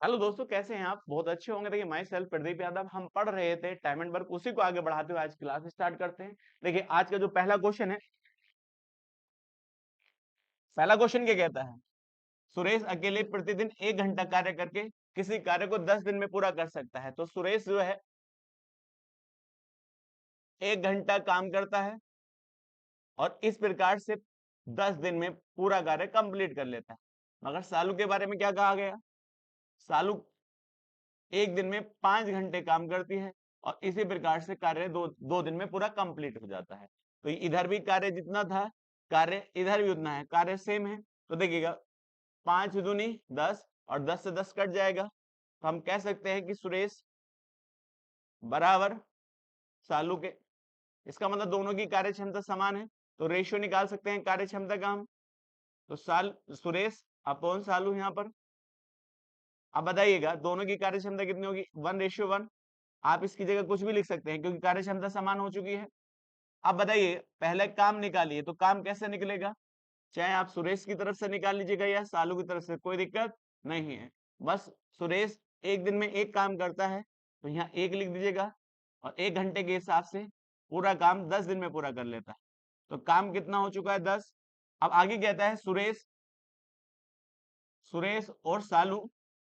Hello दोस्तों, कैसे हैं आप? बहुत अच्छे होंगे। देखिए, माई सेल्फ प्रदीप यादव। हम पढ़ रहे थे टाइम एंड वर्क, उसी को आगे बढ़ाते हुए आज क्लास स्टार्ट करते हैं। देखिए, आज का जो पहला क्वेश्चन है, पहला क्वेश्चन क्या कहता है? सुरेश अकेले प्रतिदिन 1 घंटा कार्य करके किसी कार्य को 10 दिन में पूरा कर सकता है। तो सुरेश जो है 1 घंटा काम करता है और इस प्रकार से 10 दिन में पूरा कार्य कंप्लीट कर लेता है। मगर सालू के बारे में क्या कहा गया? सालू 1 दिन में 5 घंटे काम करती है और इसी प्रकार से कार्य दो दिन में पूरा कंप्लीट हो जाता है। तो इधर भी कार्य जितना था, कार्य इधर भी उतना है, कार्य सेम है। तो देखिएगा, 5 दूनी 10 और 10 से 10 कट जाएगा। तो हम कह सकते हैं कि सुरेश बराबर सालू के, इसका मतलब दोनों की कार्य क्षमता समान है। तो रेशियो निकाल सकते हैं कार्य क्षमता का हम। तो सुरेश अपॉन सालू यहाँ पर। अब बताइएगा दोनों की कार्य क्षमता कितनी होगी? 1:1। आप इसकी जगह कुछ भी लिख सकते हैं क्योंकि कार्य क्षमता समान हो चुकी है। अब बताइए, पहले काम निकालिए। तो काम कैसे निकलेगा? चाहे आप सुरेश की तरफ से निकाल लीजिएगा या सालू की तरफ से, कोई दिक्कत नहीं है। बस सुरेश 1 दिन में 1 काम करता है, तो यहाँ 1 लिख दीजिएगा और 1 घंटे के हिसाब से पूरा काम 10 दिन में पूरा कर लेता है। तो काम कितना हो चुका है? 10। अब आगे कहता है सुरेश और सालू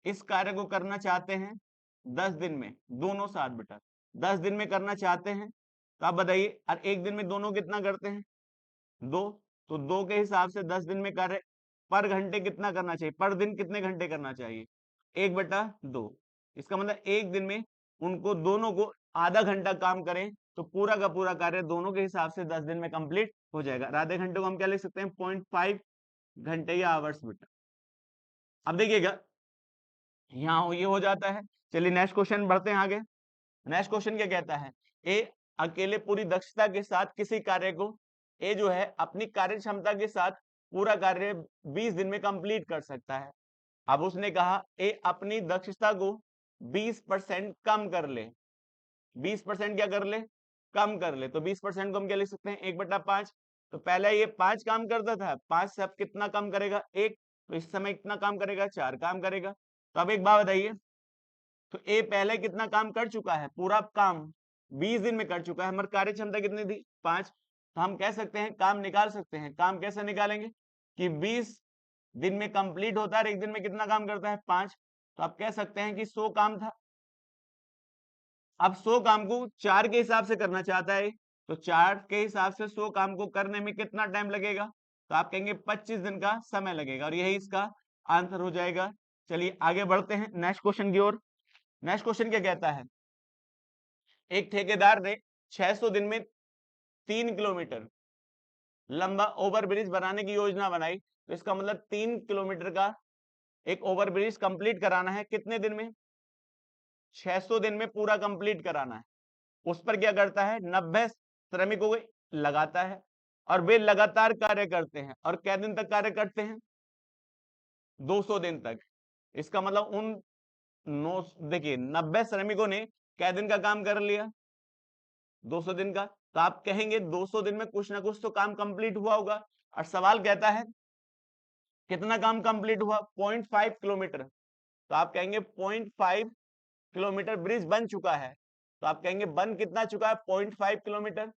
इस कार्य को करना चाहते हैं 10 दिन में, दोनों साथ बेटा 10 दिन में करना चाहते हैं। तो आप बताइए, और 1 दिन में दोनों कितना करते हैं? 2। तो 2 के हिसाब से 10 दिन में कार्य पर घंटे कितना करना चाहिए? पर दिन कितने घंटे करना चाहिए? 1/2। इसका मतलब 1 दिन में उनको दोनों को आधा घंटा काम करें तो पूरा का पूरा कार्य दोनों के हिसाब से 10 दिन में कंप्लीट हो जाएगा। और आधे घंटे को हम क्या लिख सकते हैं? 0.5 घंटे या आवर्स बेटा। अब देखिएगा, यहाँ ये हो जाता है। चलिए नेक्स्ट क्वेश्चन बढ़ते हैं आगे। नेक्स्ट क्वेश्चन क्या कहता है? ए अकेले पूरी दक्षता के साथ किसी कार्य को, ए जो है अपनी कार्य क्षमता के साथ पूरा कार्य 20 दिन में कंप्लीट कर सकता है। अब उसने कहा ए अपनी दक्षता को 20% कम कर ले। 20% क्या कर ले? कम कर ले। तो 20% को हम क्या लिख सकते हैं? 1/5। तो पहले ये 5 काम करता था, 5 से अब कितना कम करेगा? 1। तो इस समय कितना काम करेगा? 4 काम करेगा। तो अब एक बात बताइए, तो ए पहले कितना काम कर चुका है? पूरा काम 20 दिन में कर चुका है। हमारी कार्य क्षमता कितनी थी? 5। तो हम कह सकते हैं, काम निकाल सकते हैं। काम कैसे निकालेंगे कि 20 दिन में कंप्लीट होता है और 1 दिन में कितना काम करता है? 5। तो आप कह सकते हैं कि 100 काम था। अब 100 काम को 4 के हिसाब से करना चाहता है, तो 4 के हिसाब से 100 काम को करने में कितना टाइम लगेगा? तो आप कहेंगे 25 दिन का समय लगेगा और यही इसका आंसर हो जाएगा। चलिए आगे बढ़ते हैं नेक्स्ट क्वेश्चन की ओर। नेक्स्ट क्वेश्चन क्या कहता है? एक ठेकेदार ने 600 दिन में 3 किलोमीटर लंबा ओवरब्रिज बनाने की योजना बनाई। तो इसका मतलब 3 किलोमीटर का एक ओवरब्रिज कंप्लीट कराना है कितने दिन में? 600 दिन में पूरा कंप्लीट कराना है। उस पर क्या करता है? 90 श्रमिकों को लगाता है और वे लगातार कार्य करते हैं। और क्या दिन तक कार्य करते हैं? 200 दिन तक। इसका मतलब उन नौ देखिए 90 श्रमिकों ने क्या दिन का काम कर लिया? 200 दिन का। तो आप कहेंगे 200 दिन में कुछ ना कुछ तो काम कंप्लीट हुआ होगा। और सवाल कहता है कितना काम कंप्लीट हुआ? 0.5 किलोमीटर। तो आप कहेंगे 0.5 किलोमीटर ब्रिज बन चुका है। तो आप कहेंगे बन कितना चुका है? 0.5 किलोमीटर।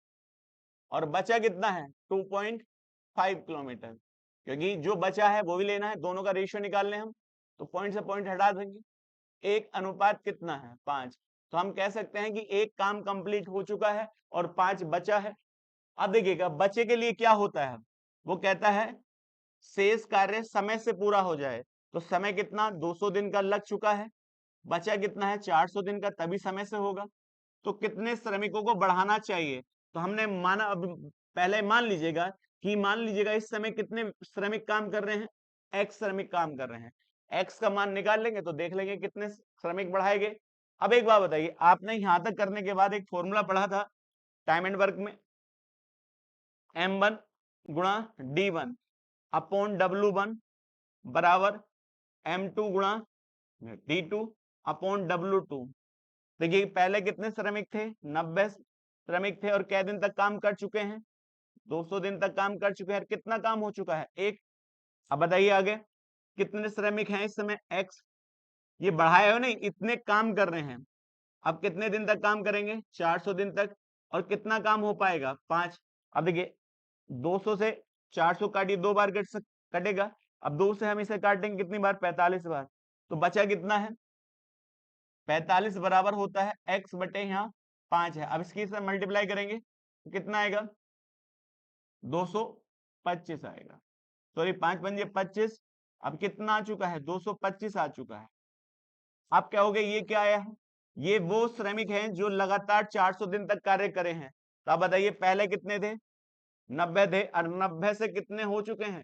और बचा कितना है? 2.5 किलोमीटर। क्योंकि जो बचा है वो भी लेना है, दोनों का रेशियो निकालने हम। तो पॉइंट से पॉइंट हटा देंगे। 1 अनुपात कितना है? 5। तो हम कह सकते हैं कि 1 काम कंप्लीट हो चुका है और 5 बचा है। अब देखिएगा बचे के लिए क्या होता है, वो कहता है शेष कार्य समय से पूरा हो जाए। तो समय कितना? 200 दिन का लग चुका है। बचा कितना है? 400 दिन का, तभी समय से होगा। तो कितने श्रमिकों को बढ़ाना चाहिए? तो हमने माना, अब पहले मान लीजिएगा इस समय कितने श्रमिक काम कर रहे हैं? एक्स श्रमिक काम कर रहे हैं। एक्स का मान निकाल लेंगे तो देख लेंगे कितने श्रमिक बढ़ाएंगे। अब एक बात बताइए, आपने यहां तक करने के बाद एक फॉर्मूला पढ़ा था टाइम एंड वर्क में, M1 गुणा D1 अपॉन W1 बराबर M2 गुणा D2 अपॉन W2। देखिए पहले कितने श्रमिक थे? 90 श्रमिक थे और कै दिन तक काम कर चुके हैं? 200 दिन तक काम कर चुके हैं। और कितना काम हो चुका है? 1। अब बताइए आगे कितने श्रमिक हैं इस समय? X। ये बढ़ाए हो नहीं, इतने काम कर रहे हैं। अब कितने दिन तक काम करेंगे? 400 दिन तक। और कितना काम हो पाएगा? 5। अब देखिए 200 से 400 काटिए, 2 बार कटेगा। अब 2 से हम इसे काटेंगे कितनी बार? 45 बार। तो बचा कितना है? 45 बराबर होता है x बटे यहाँ 5 है। अब इसकी से मल्टीप्लाई करेंगे तो कितना आएगा? 225 आएगा। सॉरी 5 पंजे 25। अब कितना आ चुका है? 225 आ चुका है। अब क्या हो गया? ये क्या आया है? ये वो श्रमिक हैं जो लगातार 400 दिन तक कार्य करे हैं। तो आप बताइए पहले कितने थे? 90 थे, और 90 से कितने हो चुके हैं?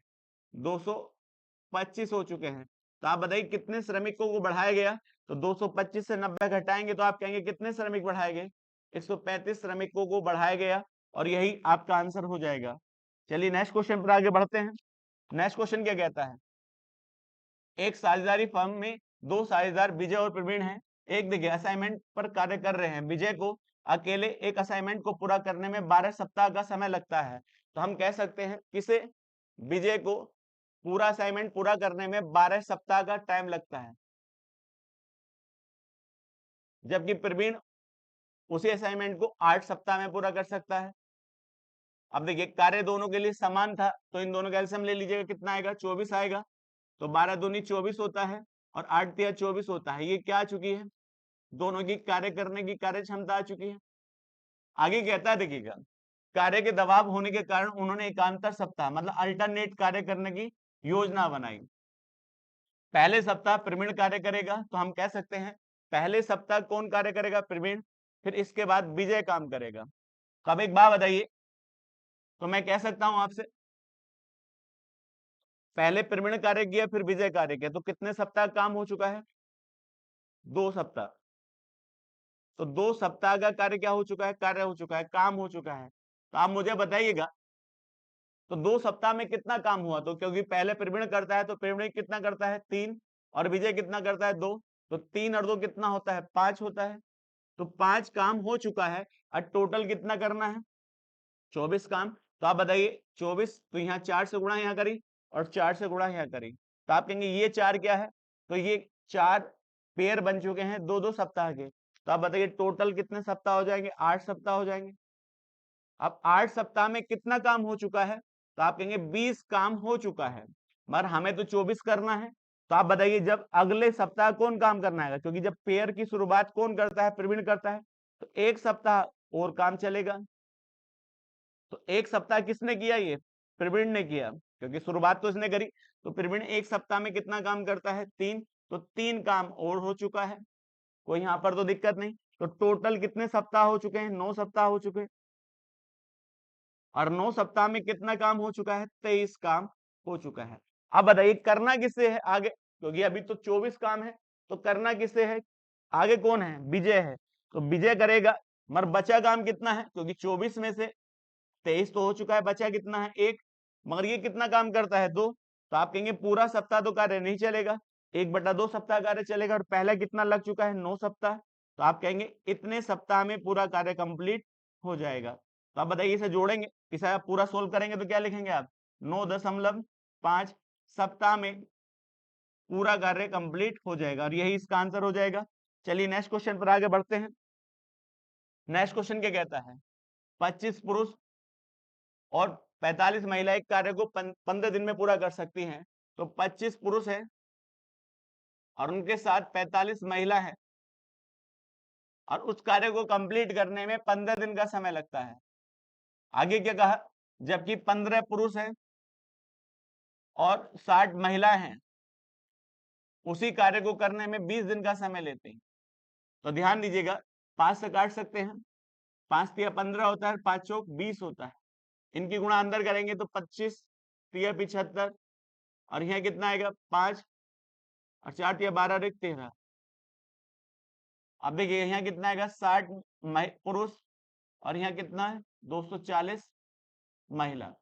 225 हो चुके हैं। तो आप बताइए कितने श्रमिकों को बढ़ाया गया? तो 225 से 90 घटाएंगे तो आप कहेंगे कितने श्रमिक बढ़ाए गए? 135 श्रमिकों को बढ़ाया गया, और यही आपका आंसर हो जाएगा। चलिए नेक्स्ट क्वेश्चन पर आगे बढ़ते हैं। नेक्स्ट क्वेश्चन क्या कहता है? एक साझेदारी फर्म में 2 साझेदार विजय और प्रवीण हैं। एक देखिए असाइनमेंट पर कार्य कर रहे हैं। विजय को अकेले एक असाइनमेंट को पूरा करने में 12 सप्ताह का समय लगता है। तो हम कह सकते हैं किसे? विजय को पूरा असाइनमेंट पूरा करने में 12 सप्ताह का टाइम लगता है, जबकि प्रवीण उसी असाइनमेंट को 8 सप्ताह में पूरा कर सकता है। अब देखिए कार्य दोनों के लिए समान था, तो इन दोनों का एलसीएम ले लीजिएगा, कितना आएगा? 24 आएगा। तो 12 दूनी 24 होता है, और 8 तिया 24 होता है। ये क्या आ चुकी है? दोनों की कार्य करने की कार्य क्षमता आ चुकी है। आगे कहता है देखिएगा, कार्य के दबाव होने के कारण उन्होंने एकांतर सप्ताह मतलब अल्टरनेट कार्य करने की योजना बनाई। पहले सप्ताह प्रवीण कार्य करेगा, तो हम कह सकते हैं पहले सप्ताह कौन कार्य करेगा? प्रवीण। फिर इसके बाद विजय काम करेगा। तो अब एक बात बताइए, तो मैं कह सकता हूं आपसे पहले प्रवीण कार्य किया फिर विजय कार्य किया, तो कितने सप्ताह काम हो चुका है? 2 सप्ताह। तो 2 सप्ताह का कार्य क्या हो चुका है? कार्य हो चुका है, काम हो चुका है। तो आप मुझे बताइएगा, तो 2 सप्ताह में कितना काम हुआ? तो क्योंकि पहले प्रवीण करता है, तो प्रवीण कितना करता है? 3। और विजय कितना करता है? 2। तो 3 और 2 कितना होता है? 5 होता है। तो 5 काम हो चुका है, और टोटल कितना करना है? 24 काम। तो आप बताइए 24, तो यहाँ 4 से गुणा यहाँ करी, और 4 से गुणा यहाँ करी, तो आप कहेंगे ये 4 क्या है? तो ये 4 पेयर बन चुके हैं 2-2 सप्ताह के। तो आप बताइए टोटल कितने सप्ताह हो जाएंगे? 8 सप्ताह हो जाएंगे। अब 8 सप्ताह में कितना काम हो चुका है? तो आप कहेंगे 20 काम हो चुका है, मगर हमें तो 24 करना है। तो आप बताइए जब अगले सप्ताह कौन काम करना है? क्योंकि जब पेयर की शुरुआत कौन करता है? प्रवीण करता है। तो 1 सप्ताह और काम चलेगा। तो 1 सप्ताह किसने किया? ये प्रवीण ने किया, क्योंकि शुरुआत तो इसने करी। तो प्रवीण 1 सप्ताह में कितना काम करता है? 3। तो 3 काम और हो चुका है, कोई यहाँ पर तो दिक्कत नहीं। तो टोटल कितने सप्ताह हो चुके हैं? 9 सप्ताह हो चुके हैं। और 9 सप्ताह में कितना काम हो चुका है? 23 काम हो चुका है। अब बताइए करना किससे है आगे? क्योंकि अभी तो 24 काम है, तो करना किससे है? आगे कौन है? विजय है। तो विजय करेगा, मगर बचा काम कितना है? क्योंकि 24 में से 23 तो हो चुका है, बचा कितना है? 1। मगर ये कितना काम करता है? 2। तो आप कहेंगे पूरा सप्ताह तो कार्य नहीं चलेगा, 1/2 सप्ताह कार्य चलेगा, और पहला कितना लग चुका है? 9 सप्ताह। तो आप कहेंगे इतने सप्ताह में पूरा कार्य कंप्लीट हो जाएगा। तो आप बताइए इसे जोड़ेंगे, इसे आप पूरा सोल्व करेंगे तो क्या लिखेंगे आप? 9.5 सप्ताह में पूरा कार्य कंप्लीट हो जाएगा, और यही इसका आंसर हो जाएगा। चलिए नेक्स्ट क्वेश्चन पर आगे बढ़ते हैं। नेक्स्ट क्वेश्चन क्या कहता है? 25 पुरुष और 45 महिला एक कार्य को 15 दिन में पूरा कर सकती हैं। तो 25 पुरुष हैं और उनके साथ 45 महिला हैं, और उस कार्य को कंप्लीट करने में 15 दिन का समय लगता है। आगे क्या कहा? जबकि 15 पुरुष हैं और 60 महिलाएं हैं, उसी कार्य को करने में 20 दिन का समय लेते हैं। तो ध्यान दीजिएगा, 5 से काट सकते हैं, 5 तिया 15 होता है, 5 चौक 20 होता है। इनकी गुणा अंदर करेंगे तो 25 तिया 75, और यहाँ कितना आएगा? 5, और 4 तिया 12 और 13। अब देखिए यहाँ कितना आएगा? 60 पुरुष, और यहाँ कितना है? 240 महिला।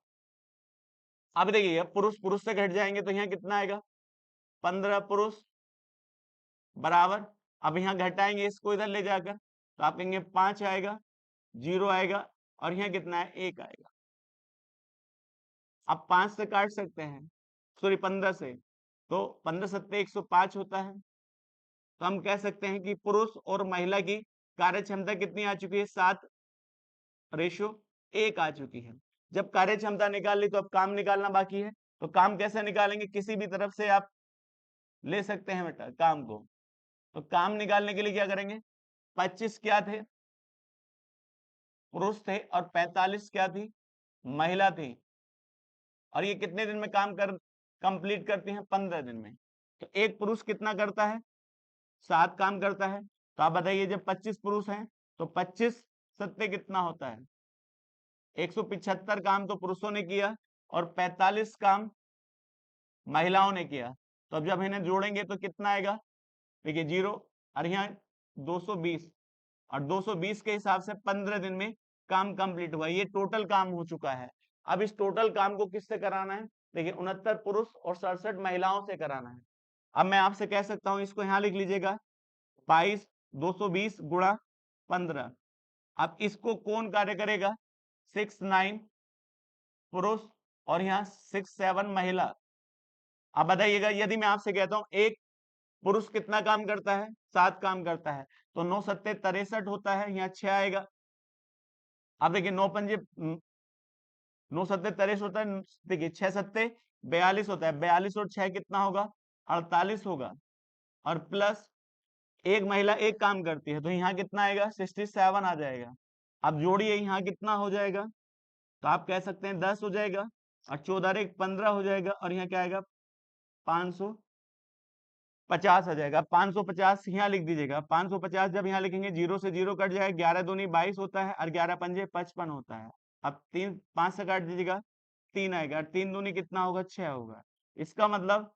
अब देखिए पुरुष पुरुष से घट जाएंगे तो यहाँ कितना आएगा? 15 पुरुष बराबर, अब यहाँ घटाएंगे इसको इधर ले जाकर, तो आप कहेंगे 5 आएगा, 0 आएगा, और यहाँ कितना है? 1 आएगा। अब 5 से काट सकते हैं, सॉरी 15 से, तो 15 सत्ते 105 होता है। तो हम कह सकते हैं कि पुरुष और महिला की कार्य क्षमता कितनी आ चुकी है, 7:1 आ चुकी है। जब कार्य क्षमता निकाल ली तो अब काम निकालना बाकी है। तो काम कैसे निकालेंगे, किसी भी तरफ से आप ले सकते हैं बेटा काम को। तो काम निकालने के लिए क्या करेंगे, 25 क्या थे, पुरुष थे, और 45 क्या थी, महिला थी। और ये कितने दिन में काम कंप्लीट करती हैं, 15 दिन में। तो एक पुरुष कितना करता है, 7 काम करता है। तो आप बताइए, जब 25 पुरुष हैं तो 25 सत्ते कितना होता है, 175 काम तो पुरुषों ने किया और 45 काम महिलाओं ने किया। तो अब जब इन्हें जोड़ेंगे तो कितना आएगा, देखिए 0 और यहाँ 220, और 220 के हिसाब से 15 दिन में काम कंप्लीट हुआ। ये टोटल काम हो चुका है। अब इस टोटल काम को किससे कराना है, देखिए 69 पुरुष और 67 महिलाओं से कराना है। अब मैं आपसे कह सकता हूं, इसको यहां लिख लीजिएगा, 22 220 गुणा 15। अब इसको कौन कार्य करेगा, 69 पुरुष और यहाँ 67 महिला। अब बताइएगा, यदि मैं आपसे कहता हूं एक पुरुष कितना काम करता है, 7 काम करता है, तो 9 सत्ते 63 होता है, यहाँ 6 आएगा। अब देखिए 9 पंजे 9 सत्ते 63 होता है, देखिए 6 सत्ते 42 होता है, 42 और 6 कितना होगा, 48 होगा। और प्लस एक महिला एक काम करती है, तो यहाँ कितना आएगा, 67 आ जाएगा। अब जोड़िए, यहाँ कितना हो जाएगा, तो आप कह सकते हैं 10 हो जाएगा, और 14 एक 15 हो जाएगा, और यहाँ क्या आएगा, 550 आ जाएगा। 550 यहाँ लिख दीजिएगा। 550 जब यहाँ लिखेंगे 0 से 0 कट जाएगा, 11 दूनी 22 होता है, और 11 पंजे 55 होता है। अब 3 5 से काट दीजिएगा, 3 आएगा, 3 दूनी कितना होगा, 6 होगा। इसका मतलब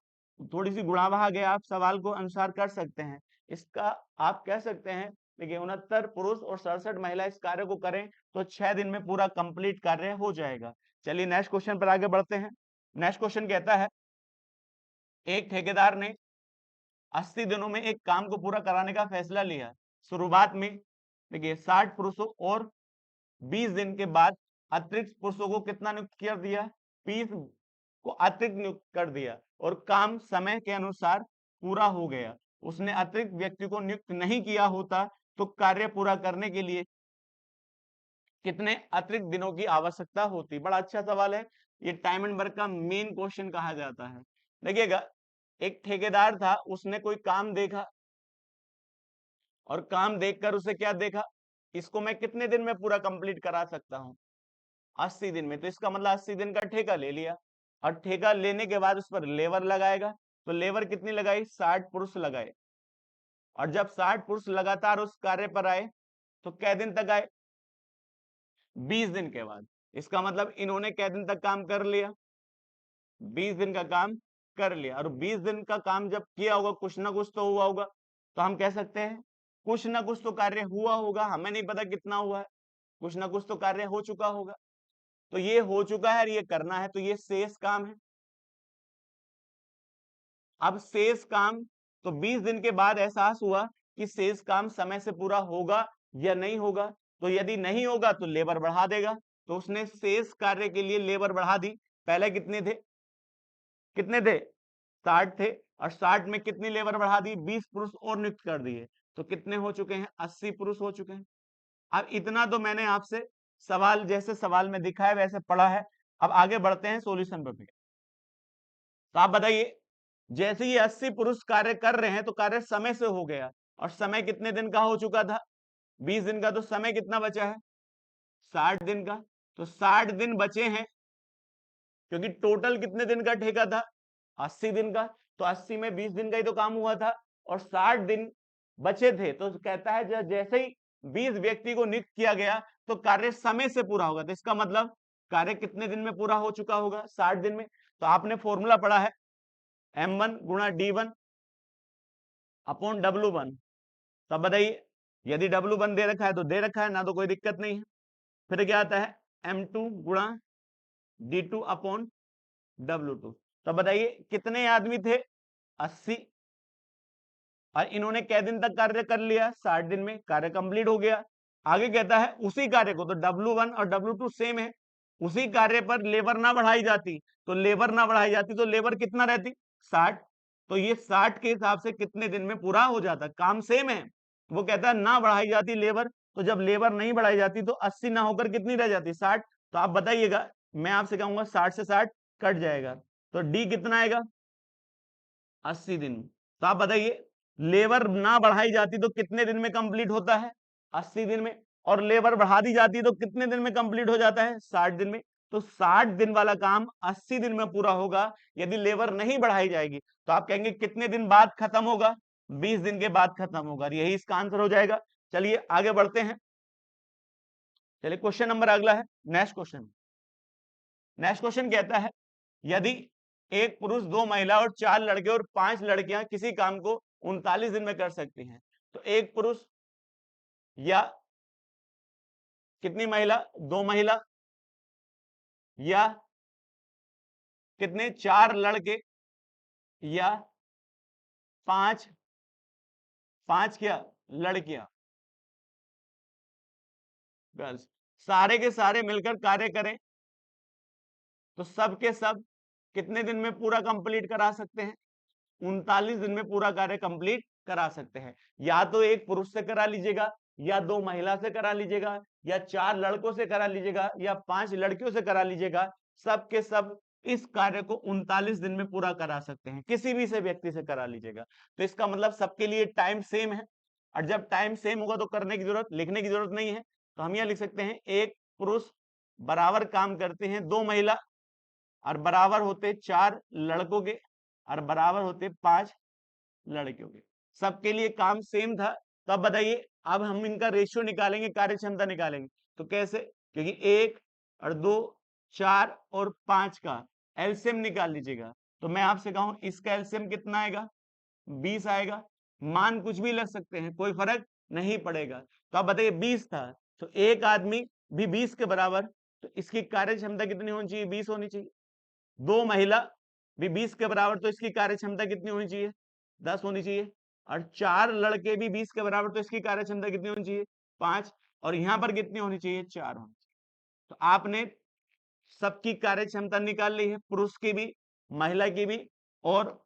थोड़ी सी गुणा भाग है, आप सवाल को अनुसार कर सकते हैं। इसका आप कह सकते हैं, देखिए 69 पुरुष और 67 महिला इस कार्य को करें तो 6 दिन में पूरा कंप्लीट कार्य हो जाएगा। चलिए नेक्स्ट क्वेश्चन पर आगे बढ़ते हैं। नेक्स्ट क्वेश्चन कहता है, एक ठेकेदार ने 80 दिनों में एक काम को पूरा कराने का फैसला लिया। शुरुआत में देखिए 60 पुरुषों और 20 दिन के बाद अतिरिक्त पुरुषों को कितना नियुक्त कर दिया, 20 को अतिरिक्त नियुक्त कर दिया, और काम समय के अनुसार पूरा हो गया। उसने अतिरिक्त व्यक्ति को नियुक्त नहीं किया होता तो कार्य पूरा करने के लिए कितने अतिरिक्त दिनों की आवश्यकता होती। बड़ा अच्छा सवाल है, ये टाइम एंड वर्क का मेन क्वेश्चन कहा जाता है। देखिएगा, एक ठेकेदार था, उसने कोई काम देखा, और काम देखकर उसे क्या देखा, इसको मैं कितने दिन में पूरा कंप्लीट करा सकता हूं, 80 दिन में। तो इसका मतलब 80 दिन का ठेका ले लिया, और ठेका लेने के बाद उस पर लेबर लगाएगा। तो लेबर कितनी लगाई, 60 पुरुष लगाए। और जब 60 पुरुष लगातार उस कार्य पर आए तो कै दिन तक आए, 20 दिन के बाद। इसका मतलब इन्होंने कै दिन तक काम कर लिया, 20 दिन का काम कर लिया। और 20 दिन का काम जब किया होगा, कुछ ना कुछ तो हुआ होगा। तो हम कह सकते हैं कुछ ना कुछ तो कार्य हुआ होगा, हमें नहीं पता कितना हुआ है, कुछ ना कुछ तो कार्य हो चुका होगा। तो ये हो चुका है और ये करना है, तो ये शेष काम है। अब शेष काम, तो 20 दिन के बाद एहसास हुआ कि शेष काम समय से पूरा होगा या नहीं होगा। तो यदि नहीं होगा तो लेबर बढ़ा देगा। तो उसने शेष कार्य के लिए लेबर बढ़ा दी। पहले कितने थे, 60 थे, और 60 में कितनी लेबर बढ़ा दी, 20 पुरुष और नियुक्त कर दिए। तो कितने हो चुके हैं, 80 पुरुष हो चुके हैं। अब इतना तो मैंने आपसे सवाल, जैसे सवाल में दिखा है वैसे पढ़ा है। अब आगे बढ़ते हैं सॉल्यूशन पर। तो आप बताइए, जैसे ही 80 पुरुष कार्य कर रहे हैं तो कार्य समय से हो गया, और समय कितने दिन का हो चुका था, 20 दिन का। तो समय कितना बचा है, 60 दिन का। तो 60 दिन बचे हैं, क्योंकि टोटल कितने दिन का ठेका था, 80 दिन का। तो 80 में 20 दिन का ही तो काम हुआ था, और 60 दिन बचे थे। तो कहता है जैसे ही 20 व्यक्ति को नियुक्त किया गया तो कार्य समय से पूरा होगा। तो इसका मतलब कार्य कितने दिन में पूरा हो चुका होगा, 60 दिन में। तो आपने फॉर्मूला पढ़ा है, M1 गुणा D1 अपॉन W1। तब बताइए, यदि W1 दे रखा है तो दे रखा है ना, तो कोई दिक्कत नहीं है। फिर क्या आता है, M2 गुणा D2 अपॉन W2। तब बताइए कितने आदमी थे, 80, और इन्होंने कै दिन तक कार्य कर लिया, 60 दिन में कार्य कंप्लीट हो गया। आगे कहता है उसी कार्य को, तो W1 और W2 सेम है, उसी कार्य पर लेबर ना बढ़ाई जाती, तो लेबर ना बढ़ाई जाती तो लेबर कितना रहती, 60। तो ये 60 के हिसाब से कितने दिन में पूरा हो जाता, काम सेम है। वो कहता है ना बढ़ाई जाती लेबर, तो जब लेबर नहीं बढ़ाई जाती तो 80 ना होकर कितनी रह जाती, 60। तो आप बताइएगा, मैं आपसे कहूंगा 60 से 60 कट जाएगा, तो डी कितना आएगा, 80 दिन। तो आप बताइए, लेबर ना बढ़ाई जाती तो कितने दिन में कंप्लीट होता है, 80 दिन में, और लेबर बढ़ा दी जाती तो कितने दिन में कंप्लीट हो जाता है, 60 दिन में। तो 60 दिन वाला काम 80 दिन में पूरा होगा यदि लेबर नहीं बढ़ाई जाएगी। तो आप कहेंगे कितने दिन बाद खत्म होगा, 20 दिन के बाद खत्म होगा, यही इसका आंसर हो जाएगा। चलिए आगे बढ़ते हैं। चलिए क्वेश्चन नंबर अगला है, नेक्स्ट क्वेश्चन। नेक्स्ट क्वेश्चन कहता है, यदि एक पुरुष, दो महिला और 4 लड़के और 5 लड़कियां किसी काम को 39 दिन में कर सकती हैं, तो एक पुरुष या कितनी महिला, 2 महिला, या कितने, 4 लड़के, या 5 क्या, लड़कियां, गर्ल्स, सारे के सारे मिलकर कार्य करें तो सब के सब कितने दिन में पूरा कंप्लीट करा सकते हैं, 39 दिन में पूरा कार्य कंप्लीट करा सकते हैं। या तो एक पुरुष से करा लीजिएगा, या 2 महिला से करा लीजिएगा, या 4 लड़कों से करा लीजिएगा, या 5 लड़कियों से करा लीजिएगा, सब के सब इस कार्य को 39 दिन में पूरा करा सकते हैं, किसी भी से व्यक्ति से करा लीजिएगा। तो इसका मतलब सबके लिए टाइम सेम है, और जब टाइम सेम होगा तो करने की जरूरत, लिखने की जरूरत नहीं है। तो हम यह लिख सकते हैं, एक पुरुष बराबर काम करते हैं 2 महिला, और बराबर होते 4 लड़कों के, और बराबर होते 5 लड़कियों के। सबके लिए काम सेम था। तो अब बताइए, अब हम इनका रेशियो निकालेंगे, कार्य क्षमता निकालेंगे। तो कैसे, क्योंकि 1 और 2, 4 और 5 का एलसीएम निकाल लीजिएगा। तो मैं आपसे कहूं इसका एलसीएम कितना आएगा, 20 आएगा। मान कुछ भी लग सकते हैं, कोई फर्क नहीं पड़ेगा। तो आप बताइए 20 था, तो एक आदमी भी 20 के बराबर, तो इसकी कार्य क्षमता कितनी होनी चाहिए, 20 होनी चाहिए। 2 महिला भी 20 के बराबर, तो इसकी कार्य क्षमता कितनी होनी चाहिए, 10 होनी चाहिए। और 4 लड़के भी 20 के बराबर, तो इसकी कार्य क्षमता कितनी होनी चाहिए, 5। और यहां पर कितनी होनी चाहिए, 4 होनी चाहिए। तो आपने सबकी कार्य क्षमता निकाल ली है, पुरुष की भी, महिला की भी, और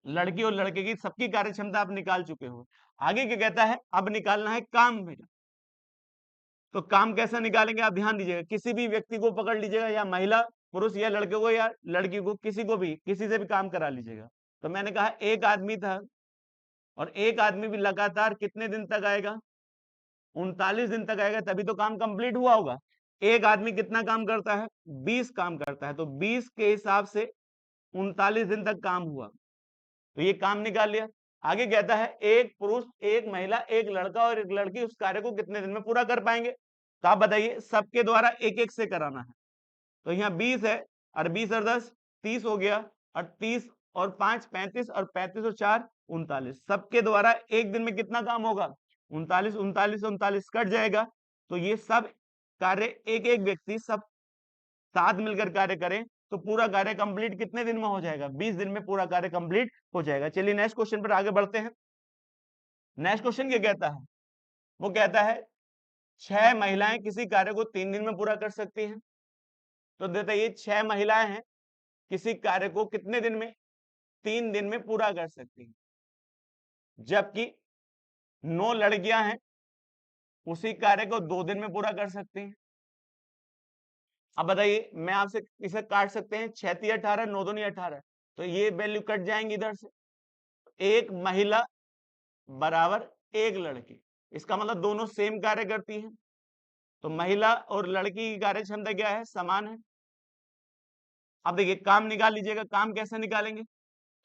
लड़की और लड़के की, सबकी कार्य क्षमता आप निकाल चुके हो। आगे क्या कहता है, अब निकालना है काम मेरा। तो काम कैसा निकालेंगे, आप ध्यान दीजिएगा, किसी भी व्यक्ति को पकड़ लीजिएगा, या महिला, पुरुष, या लड़के को या लड़की को, किसी को भी, किसी से भी काम करा लीजिएगा। तो मैंने कहा एक आदमी था, और एक आदमी भी लगातार कितने दिन तक आएगा, 39 दिन तक आएगा, तभी तो काम कंप्लीट हुआ होगा। एक आदमी कितना काम करता है, 20 काम करता है, तो 20 के हिसाब से 39 दिन तक काम हुआ, तो ये काम निकाल लिया। आगे कहता है, एक पुरुष, एक महिला, एक लड़का और एक लड़की उस कार्य को कितने दिन में पूरा कर पाएंगे। तो आप बताइए, सबके द्वारा एक एक से कराना है। तो यहाँ 20 है, और 20 और 10 30 हो गया, और 30 और 5 35, और 35 और 4 39। सबके द्वारा एक दिन में कितना काम होगा, 39, 39 39 कट जाएगा। तो ये सब कार्य एक एक व्यक्ति सब साथ मिलकर कार्य करें तो पूरा कार्य कंप्लीट कितने दिन में हो जाएगा, 20 दिन में पूरा कार्य कंप्लीट हो जाएगा। चलिए नेक्स्ट क्वेश्चन पर आगे बढ़ते हैं। नेक्स्ट क्वेश्चन क्या कहता है, वो कहता है 6 महिलाएं किसी कार्य को 3 दिन में पूरा कर सकती हैं। तो देता ये 6 महिलाएं हैं, किसी कार्य को कितने दिन में, 3 दिन में पूरा कर सकती हैं। जबकि 9 लड़कियां हैं, उसी कार्य को 2 दिन में पूरा कर सकती हैं। अब बताइए, मैं आपसे इसे काट सकते हैं, 6 3 18, 9 2 18, तो ये वैल्यू कट जाएंगी इधर से। एक महिला बराबर एक लड़की, इसका मतलब दोनों सेम कार्य करती हैं, तो महिला और लड़की की कार्य क्षमता क्या है, समान है। अब देखिए काम निकाल लीजिएगा, काम कैसे निकालेंगे,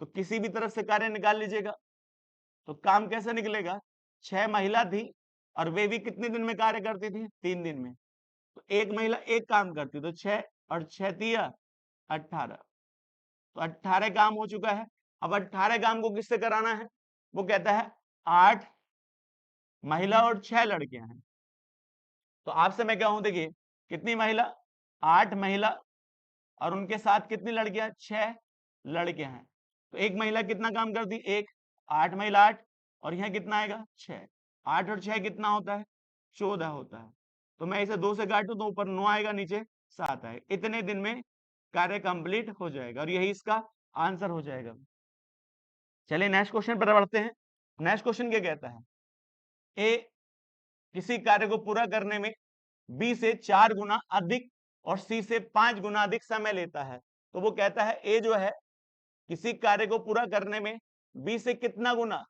तो किसी भी तरफ से कार्य निकाल लीजिएगा। तो काम कैसे निकलेगा, 6 महिला थी, और वे भी कितने दिन में कार्य करती थी, 3 दिन में। तो एक महिला एक काम करती, तो 6 और 6 तिया 18, तो 18 काम हो चुका है। अब 18 काम को किससे कराना है, वो कहता है 8 महिला और 6 लड़कियां हैं। तो आपसे मैं क्या हूं, देखिए कितनी महिला, 8 महिला, और उनके साथ कितनी लड़कियां, 6 लड़कियां हैं। तो एक महिला कितना काम करती, एक, 8 महिला 8, और यहाँ कितना आएगा, 6। 8 और 6 कितना होता है, 14 होता है। तो मैं इसे 2 से काटूं तो ऊपर 9 आएगा, नीचे 7 आएगा। इतने दिन में कार्य कंप्लीट हो जाएगा, और यही इसका आंसर हो जाएगा। चलिए नेक्स्ट क्वेश्चन पर बढ़ते हैं। नेक्स्ट क्वेश्चन क्या कहता है, ए किसी कार्य को पूरा करने में बी से 4 गुना अधिक और सी से 5 गुना अधिक समय लेता है। तो वो कहता है ए जो है किसी कार्य को पूरा करने में बी से कितना गुना,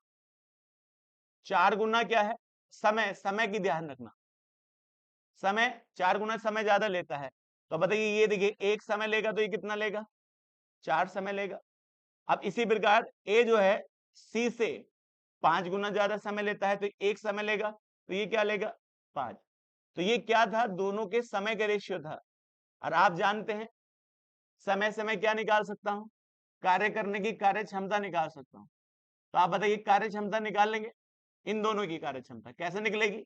4 गुना क्या है, समय, समय की ध्यान रखना, समय 4 गुना समय ज्यादा लेता है। तो बताइए ये देखिए एक समय लेगा तो ये कितना लेगा, 4 समय लेगा। अब इसी प्रकार ए जो है सी से 5 गुना ज्यादा समय लेता है तो एक समय लेगा, तो ये क्या लेगा, 5। तो ये क्या था, दोनों के समय का रेशियो था। और आप जानते हैं समय समय क्या निकाल सकता हूं, कार्य करने की कार्य क्षमता निकाल सकता हूं। तो आप बताइए कार्य क्षमता निकाल लेंगे, इन दोनों की कार्य क्षमता कैसे निकलेगी,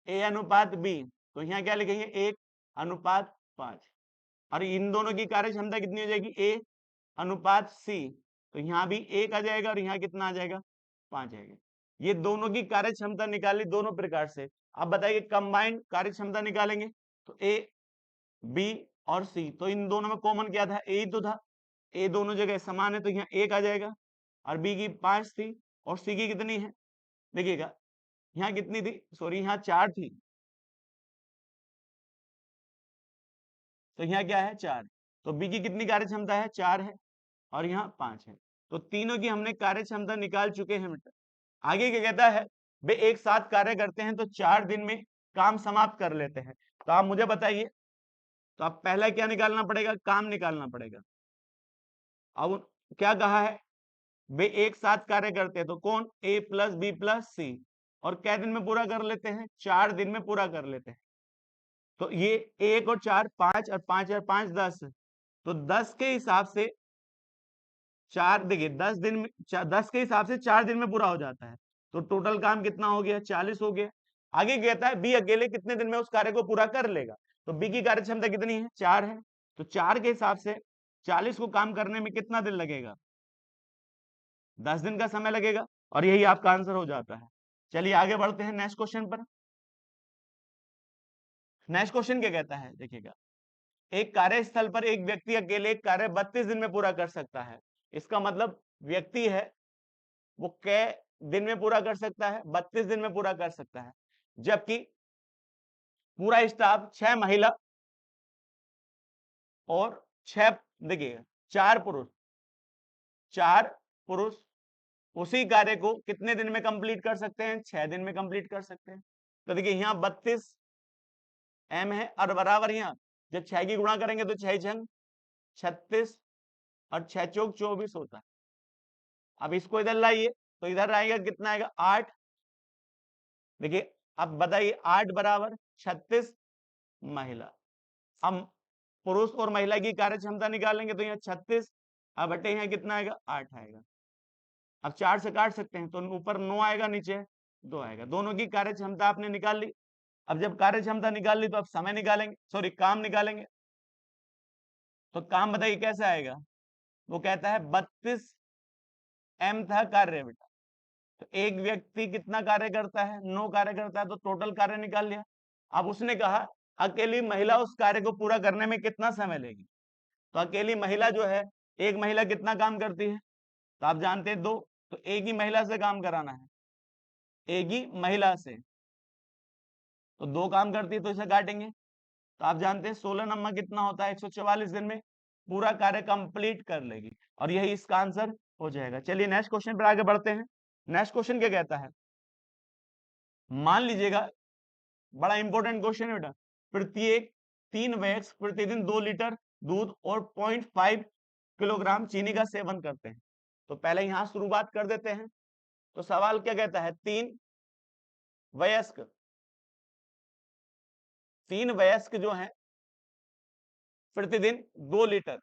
ए अनुपात बी, तो यहाँ क्या लिखेंगे 1 अनुपात 5। और इन दोनों की कार्य क्षमता कितनी हो जाएगी, ए अनुपात सी, तो यहाँ भी 1 आ जाएगा और यहाँ कितना आ जाएगा, 5 आएगा। ये दोनों की कार्य क्षमता निकाली दोनों प्रकार से। अब बताइए कंबाइंड कार्य क्षमता निकालेंगे तो ए बी और सी, तो इन दोनों में कॉमन क्या था, ए ही तो था, ए दोनों जगह समान है तो यहाँ 1 आ जाएगा। और बी की 5 थी और सी की कितनी है, देखिएगा यहाँ कितनी थी, सॉरी यहाँ 4 थी, तो यहाँ क्या है 4, तो बी की कितनी कार्य क्षमता है, 4 है और यहाँ 5 है। तो तीनों की हमने कार्य क्षमता निकाल चुके हैं बेटा। आगे क्या कहता है, वे एक साथ कार्य करते हैं तो 4 दिन में काम समाप्त कर लेते हैं। तो आप मुझे बताइए, तो आप पहला क्या निकालना पड़ेगा, काम निकालना पड़ेगा। अब क्या कहा है, वे एक साथ कार्य करते हैं तो कौन, ए प्लस बी प्लस सी, और कै दिन में पूरा कर लेते हैं, 4 दिन में पूरा कर लेते हैं। तो ये 1 और 4 5 और 5 और 5 10, तो 10 के हिसाब से 4, देखिए 10 दिन में 10 के हिसाब से 4 दिन में पूरा हो जाता है। तो टोटल काम कितना हो गया, 40 हो गया। आगे कहता है बी अकेले कितने दिन में उस कार्य को पूरा कर लेगा। तो बी की कार्य क्षमता कितनी है, 4 है, तो 4 के हिसाब से 40 को काम करने में कितना दिन लगेगा, 10 दिन का समय लगेगा। और यही आपका आंसर हो जाता है। चलिए आगे बढ़ते हैं नेक्स्ट क्वेश्चन पर। नेक्स्ट क्वेश्चन क्या कहता है, देखिएगा एक कार्यस्थल पर एक व्यक्ति अकेले एक कार्य 32 दिन में पूरा कर सकता है। इसका मतलब व्यक्ति है वो कै दिन में पूरा कर सकता है, 32 दिन में पूरा कर सकता है। जबकि पूरा स्टाफ 6 महिला और 6, देखिए 4 पुरुष उसी कार्य को कितने दिन में कंप्लीट कर सकते हैं, 6 दिन में कंप्लीट कर सकते हैं। तो देखिए यहाँ 32 एम है और बराबर यहाँ जब 6 की गुणा करेंगे तो 6 छंग 36 और 6 चौक 24 होता है। अब इसको इधर लाइए तो इधर आएगा कितना आएगा, 8। देखिए अब बताइए 8 बराबर 36 महिला। हम पुरुष और महिला की कार्य क्षमता निकालेंगे तो यहाँ 36, अब बटे यहाँ कितना आएगा, 8 आएगा। अब 4 से काट सकते हैं तो ऊपर 9 आएगा, नीचे 2 आएगा। दोनों की कार्य क्षमता आपने निकाल ली। अब जब कार्य क्षमता निकाल ली तो अब समय निकालेंगे, सॉरी काम निकालेंगे। तो काम बताइए कैसे आएगा, वो कहता है 32 एम था कार्य बेटा, तो एक व्यक्ति कितना कार्य करता है, 9 कार्य करता है, तो टोटल कार्य निकाल लिया। अब उसने कहा अकेली महिला उस कार्य को पूरा करने में कितना समय लेगी। तो अकेली महिला जो है, एक महिला कितना काम करती है, तो आप जानते हैं 2, तो एक ही महिला से काम कराना है, एक ही महिला से तो 2 काम करती है तो इसे काटेंगे। तो आप जानते हैं 16 नंबर कितना होता है, 144 दिन में पूरा कार्य कंप्लीट कर लेगी और यही इसका आंसर हो जाएगा। चलिए नेक्स्ट क्वेश्चन पर आगे बढ़ते हैं। नेक्स्ट क्वेश्चन क्या कहता है, मान लीजिएगा बड़ा इंपॉर्टेंट क्वेश्चन है बेटा, प्रत्येक 3 वयस्क प्रतिदिन 2 लीटर दूध और 0.5 किलोग्राम चीनी का सेवन करते हैं। तो पहले यहां शुरुआत कर देते हैं। तो सवाल क्या कहता है, 3 वयस्क जो हैं प्रतिदिन 2 लीटर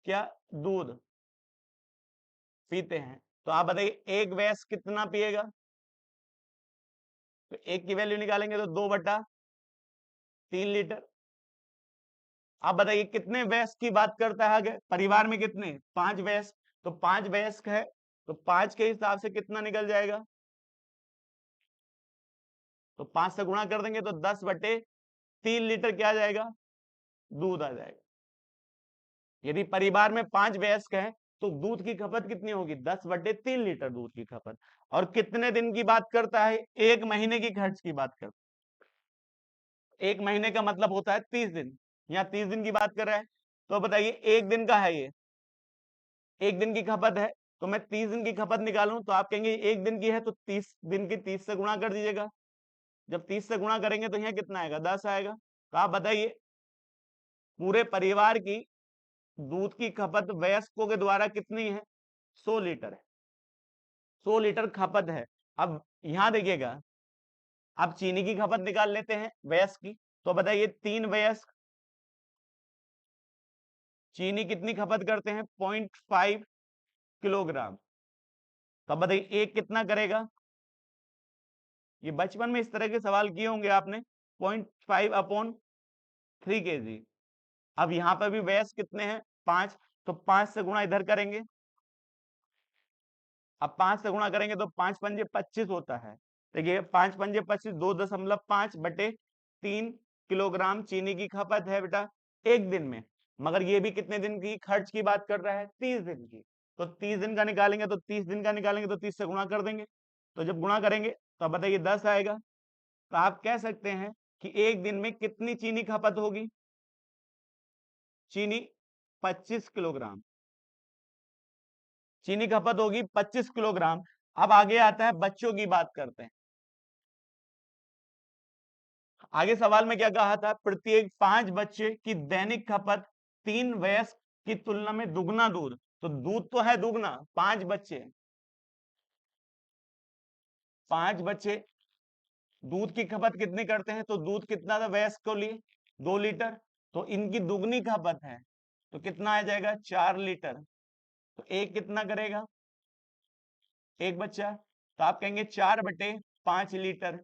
क्या दूध पीते हैं। तो आप बताइए एक वयस्क कितना पिएगा, तो एक की वैल्यू निकालेंगे तो 2/3 लीटर। आप बताइए कितने वयस्क की बात करता है आगे, परिवार में कितने, 5 वयस्क, तो 5 वयस्क है तो 5 के हिसाब से कितना निकल जाएगा, तो 5 से गुणा कर देंगे तो 10/3 लीटर क्या आ जाएगा, दूध आ जाएगा। यदि परिवार में 5 वयस्क हैं तो दूध की खपत कितनी होगी? 10/3 लीटर दूध की खपत। और कितने दिन की बात करता है? 1 महीने की खर्च की बात करता है। 1 महीने का मतलब होता है 30 दिन। यहाँ 30 दिन की बात कर रहा है। तो बताइए 1 दिन का है ये, 1 दिन की खपत है, तो मैं 30 दिन की खपत निकालूं तो आप कहेंगे 1 दिन की है तो 30 दिन की 30 से गुणा कर दीजिएगा। जब 30 से गुणा करेंगे तो यहाँ कितना आएगा? 10 आएगा। तो आप बताइए पूरे परिवार की दूध की खपत वयस्कों के द्वारा कितनी है? 100 लीटर है। 100 लीटर खपत है। अब यहां देखिएगा, अब चीनी की खपत निकाल लेते हैं वयस्क की। तो बताइए 3 वयस्क चीनी कितनी खपत करते हैं? 0.5 किलोग्राम। तो अब बताइए एक कितना करेगा? ये बचपन में इस तरह के सवाल किए होंगे आपने। 0.5/3 kg। अब यहां पर भी वयस्क कितने हैं? 5। तो 5 से गुणा इधर करेंगे। अब 5 से गुणा करेंगे तो 5 पंजे 25 होता है। देखिए 5 पंजे 25, 2.5/3 किलोग्राम चीनी की खपत है बेटा 1 दिन में। मगर ये भी कितने दिन की खर्च की बात कर रहा है? 30 दिन की। तो 30 दिन का निकालेंगे तो 30 दिन का निकालेंगे तो 30 से गुणा कर देंगे। तो जब गुणा करेंगे तो अब बताइए 10 आएगा। तो आप कह सकते हैं कि 1 दिन में कितनी चीनी खपत होगी? चीनी 25 किलोग्राम। चीनी खपत होगी 25 किलोग्राम। अब आगे आता है बच्चों की बात करते हैं। आगे सवाल में क्या कहा था? प्रत्येक 5 बच्चे की दैनिक खपत 3 वयस्क की तुलना में दुगना दूध। तो दूध तो है दुगना, 5 बच्चे, 5 बच्चे दूध की खपत कितनी करते हैं? तो दूध कितना था वयस्क को लिए? 2 लीटर। तो इनकी दुगनी खपत है तो कितना आ जाएगा? 4 लीटर। तो एक कितना करेगा? एक बच्चा। तो आप कहेंगे 4/5 लीटर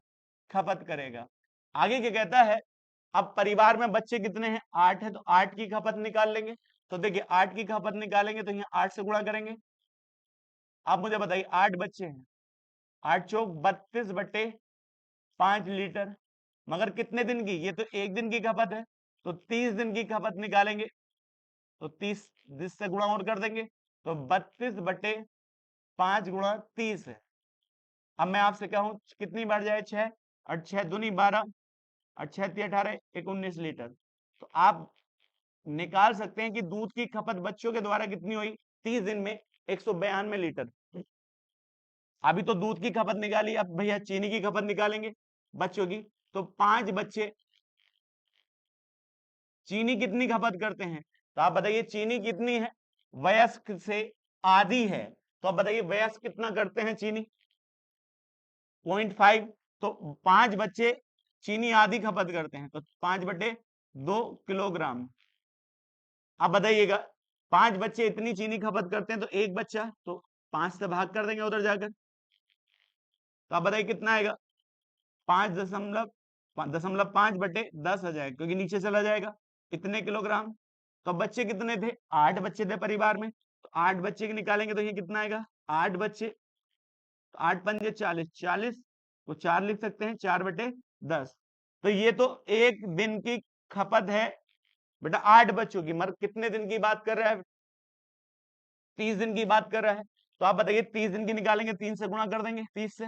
खपत करेगा। आगे क्या कहता है? अब परिवार में बच्चे कितने हैं? 8 है। तो 8 की खपत निकाल लेंगे। तो देखिए 8 की खपत निकालेंगे तो यहाँ 8 से गुणा करेंगे। आप मुझे बताइए 8 बच्चे हैं, 8 चौक 32/5 लीटर। मगर कितने दिन की? ये तो 1 दिन की खपत है। तो 30 दिन की खपत निकालेंगे तो 30 से गुणा और कर देंगे। तो 32/5 गुणा 30 है। अब मैं आपसे कहूं कितनी बार जाए? 6। और 6 दूनी 12 और 6 × 18 19 लीटर। तो आप निकाल सकते हैं कि दूध की खपत बच्चों के द्वारा कितनी हुई 30 दिन में? 192 लीटर। अभी तो दूध की खपत निकाली, अब भैया चीनी की खपत निकालेंगे बच्चों की। तो 5 बच्चे चीनी कितनी खपत करते हैं? तो आप बताइए चीनी कितनी है? वयस्क से आधी है। तो आप बताइए वयस्क कितना करते हैं चीनी? 0.5। तो 5 बच्चे चीनी आधी खपत करते हैं तो 5/2 किलोग्राम। अब बताइएगा 5 बच्चे इतनी चीनी खपत करते हैं तो एक बच्चा, तो 5 से भाग कर देंगे उधर जाकर। तो आप बताइए कितना आएगा? 5.5/10 आ जाएगा क्योंकि नीचे चला जाएगा। इतने किलोग्राम। तो बच्चे कितने थे? 8 बच्चे थे परिवार में। तो 8 बच्चे के निकालेंगे तो ये कितना आएगा? 8 बच्चे, तो 8 पंजे 40, 40 को 4 लिख सकते हैं, 4/10। तो ये तो 1 दिन की खपत है बेटा 8 बच्चों की। मगर कितने दिन की बात कर रहा है? 30 दिन की बात कर रहा है। तो आप बताइए 30 दिन की निकालेंगे, 3 से गुणा कर देंगे। 30 से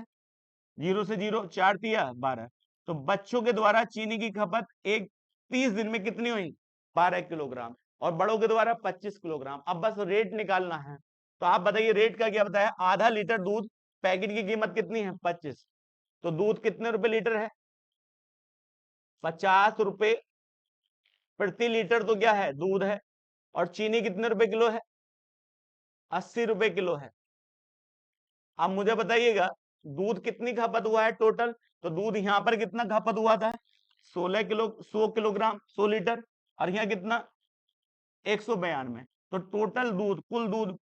0 से 0, 4 तिया 12। तो बच्चों के द्वारा चीनी की खपत एक 30 दिन में कितनी हुई? 12 किलोग्राम। और बड़ों के द्वारा 25 किलोग्राम। अब बस रेट निकालना है। तो आप बताइए रेट का क्या बताया? आधा लीटर दूध पैकेट की कीमत कितनी है? 25। तो दूध कितने रुपए लीटर है? 50 रुपए प्रति लीटर तो क्या है? दूध है। और चीनी कितने रुपए किलो है? 80 रुपए किलो है। अब मुझे बताइएगा दूध कितनी खपत हुआ है टोटल? तो दूध यहां पर कितना खपत हुआ था? 16 किलो, 100 किलोग्राम, 100 लीटर। और यहाँ कितना? 192। तो टोटल दूध, कुल दूध,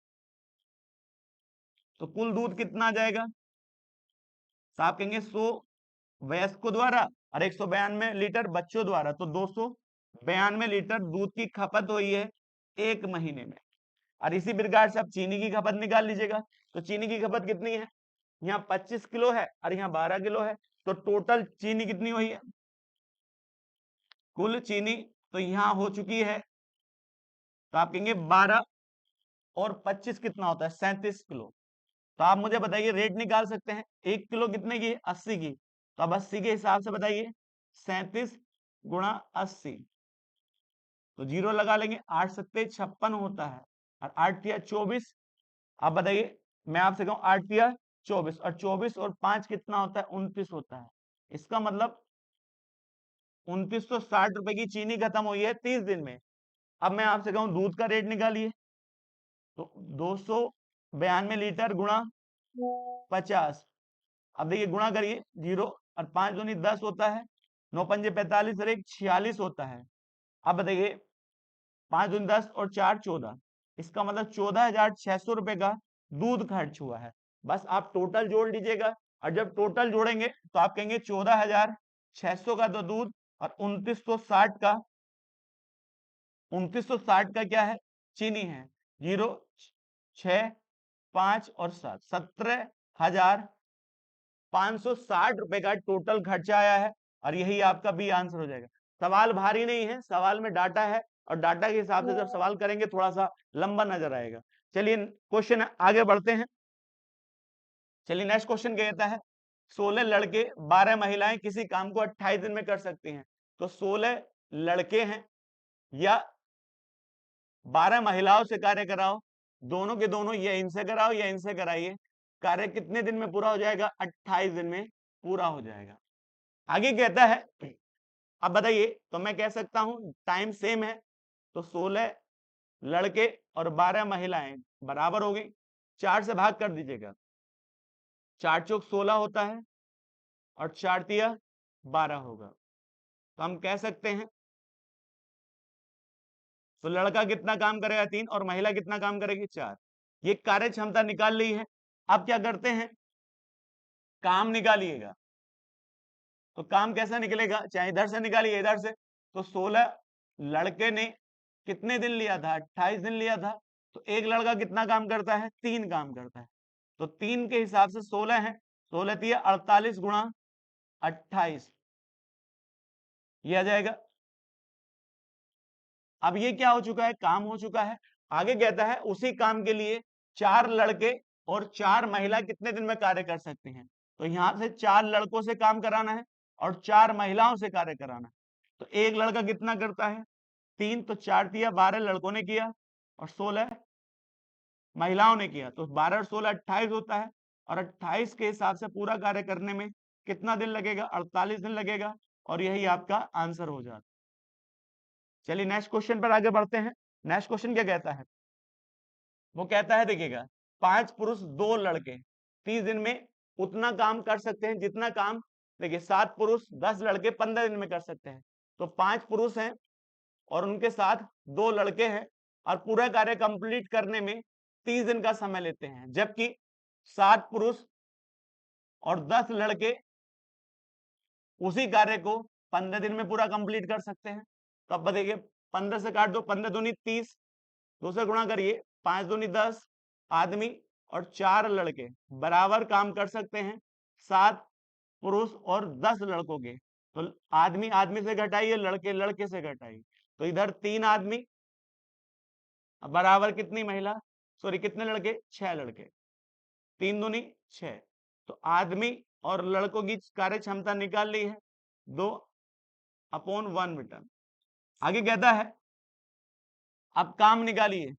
तो कुल दूध कितना आ जाएगा? तो आप कहेंगे 100 वयस्कों द्वारा और 192 लीटर बच्चों द्वारा, तो 292 लीटर दूध की खपत हुई है 1 महीने में। और इसी प्रकार से आप चीनी की खपत निकाल लीजिएगा। तो चीनी की खपत कितनी है? यहाँ 25 किलो है और यहाँ 12 किलो है। तो टोटल चीनी कितनी हुई है? कुल चीनी तो यहाँ हो चुकी है, तो आप कहेंगे 12 और 25 कितना होता है 37 किलो। तो आप मुझे बताइए रेट निकाल सकते हैं, 1 किलो कितने की, 80 की। तो अब 80 के हिसाब से बताइए 37 गुणा 80, तो जीरो लगा लेंगे, 8 सत्ते 56 होता है, और 8 तिया 24। आप बताइए, मैं आपसे कहूं 8 तिया 24, और 24 और 5 कितना होता है 29 होता है। इसका मतलब 2960 रुपए की चीनी खत्म हुई है 30 दिन में। अब मैं आपसे कहूं दूध का रेट निकालिए, तो 292 लीटर गुणा 50। अब देखिए गुणा करिए, जीरो और 5 दूनी 10 होता है, 9 पंजे 45 और 1 46 होता है। अब बताइए 5 दूनी 10 और 4 14, इसका मतलब 14,600 रुपए का दूध खर्च हुआ है। बस आप टोटल जोड़ लीजिएगा, और जब टोटल जोड़ेंगे तो आप कहेंगे 14,600 का तो दूध, और 2960 का क्या है, चीनी है। 0 6 5 और 7, 17,560 रुपए का टोटल खर्चा आया है, और यही आपका बी आंसर हो जाएगा। सवाल भारी नहीं है, सवाल में डाटा है, और डाटा के हिसाब से जब सवाल करेंगे थोड़ा सा लंबा नजर आएगा। चलिए क्वेश्चन आगे बढ़ते हैं। चलिए नेक्स्ट क्वेश्चन कहता है 16 लड़के 12 महिलाएं किसी काम को 28 दिन में कर सकती हैं। तो 16 लड़के हैं या 12 महिलाओं से कार्य कराओ, दोनों के दोनों, या इनसे कराओ या इनसे कराइए, कार्य कितने दिन में पूरा हो जाएगा, 28 दिन में पूरा हो जाएगा। आगे कहता है, अब बताइए, तो मैं कह सकता हूं टाइम सेम है, तो 16 लड़के और 12 महिलाएं बराबर हो गई, 4 से भाग कर दीजिएगा, 4 चौक 16 होता है, और 4 तिया 12 होगा। तो हम कह सकते हैं, तो लड़का कितना काम करेगा 3, और महिला कितना काम करेगी 4। ये कार्य क्षमता निकाल ली है। अब क्या करते हैं, काम निकालिएगा। तो काम कैसा निकलेगा, चाहे इधर से निकालिए इधर से, तो 16 लड़के ने कितने दिन लिया था, 28 दिन लिया था। तो एक लड़का कितना काम करता है, 3 काम करता है, तो 3 के हिसाब से 16 है, 16 तिया 48 गुणा 28, ये आ जाएगा। अब ये क्या हो चुका है, काम हो चुका है। आगे कहता है उसी काम के लिए 4 लड़के और 4 महिला कितने दिन में कार्य कर सकते हैं। तो यहां से 4 लड़कों से काम कराना है और 4 महिलाओं से कार्य कराना है। तो एक लड़का कितना करता है 3, तो 4 तिया 12 लड़कों ने किया, और 16 महिलाओं ने किया, तो 12 और 16 28 होता है, और 28 के हिसाब से पूरा कार्य करने में कितना दिन लगेगा, 48 दिन लगेगा, और यही आपका आंसर हो जाता। चलिए नेक्स्ट क्वेश्चन पर आगे बढ़ते हैं। नेक्स्ट क्वेश्चन क्या कहता है, वो कहता है देखिएगा 5 पुरुष 2 लड़के 30 दिन में उतना काम कर सकते हैं जितना काम, देखिए 7 पुरुष 10 लड़के 15 दिन में कर सकते हैं। तो 5 पुरुष हैं और उनके साथ 2 लड़के हैं, और पूरा कार्य कंप्लीट करने में 30 दिन का समय लेते हैं, जबकि 7 पुरुष और 10 लड़के उसी कार्य को 15 दिन में पूरा कंप्लीट कर सकते हैं। तो अब देखिए 15 से काट दो, 15 दूनी 30, 2 से गुणा करिए, 5 दूनी 10 आदमी और 4 लड़के बराबर काम कर सकते हैं 7 पुरुष और 10 लड़कों के। तो आदमी आदमी से घटाइए, लड़के लड़के से घटाइए, तो इधर 3 आदमी बराबर कितनी महिला, सॉरी कितने लड़के, 6 लड़के, 3 दूनी 6। तो आदमी और लड़कों की कार्य क्षमता निकाल ली है 2/1 मीटर। आगे कहता है अब काम निकालिए।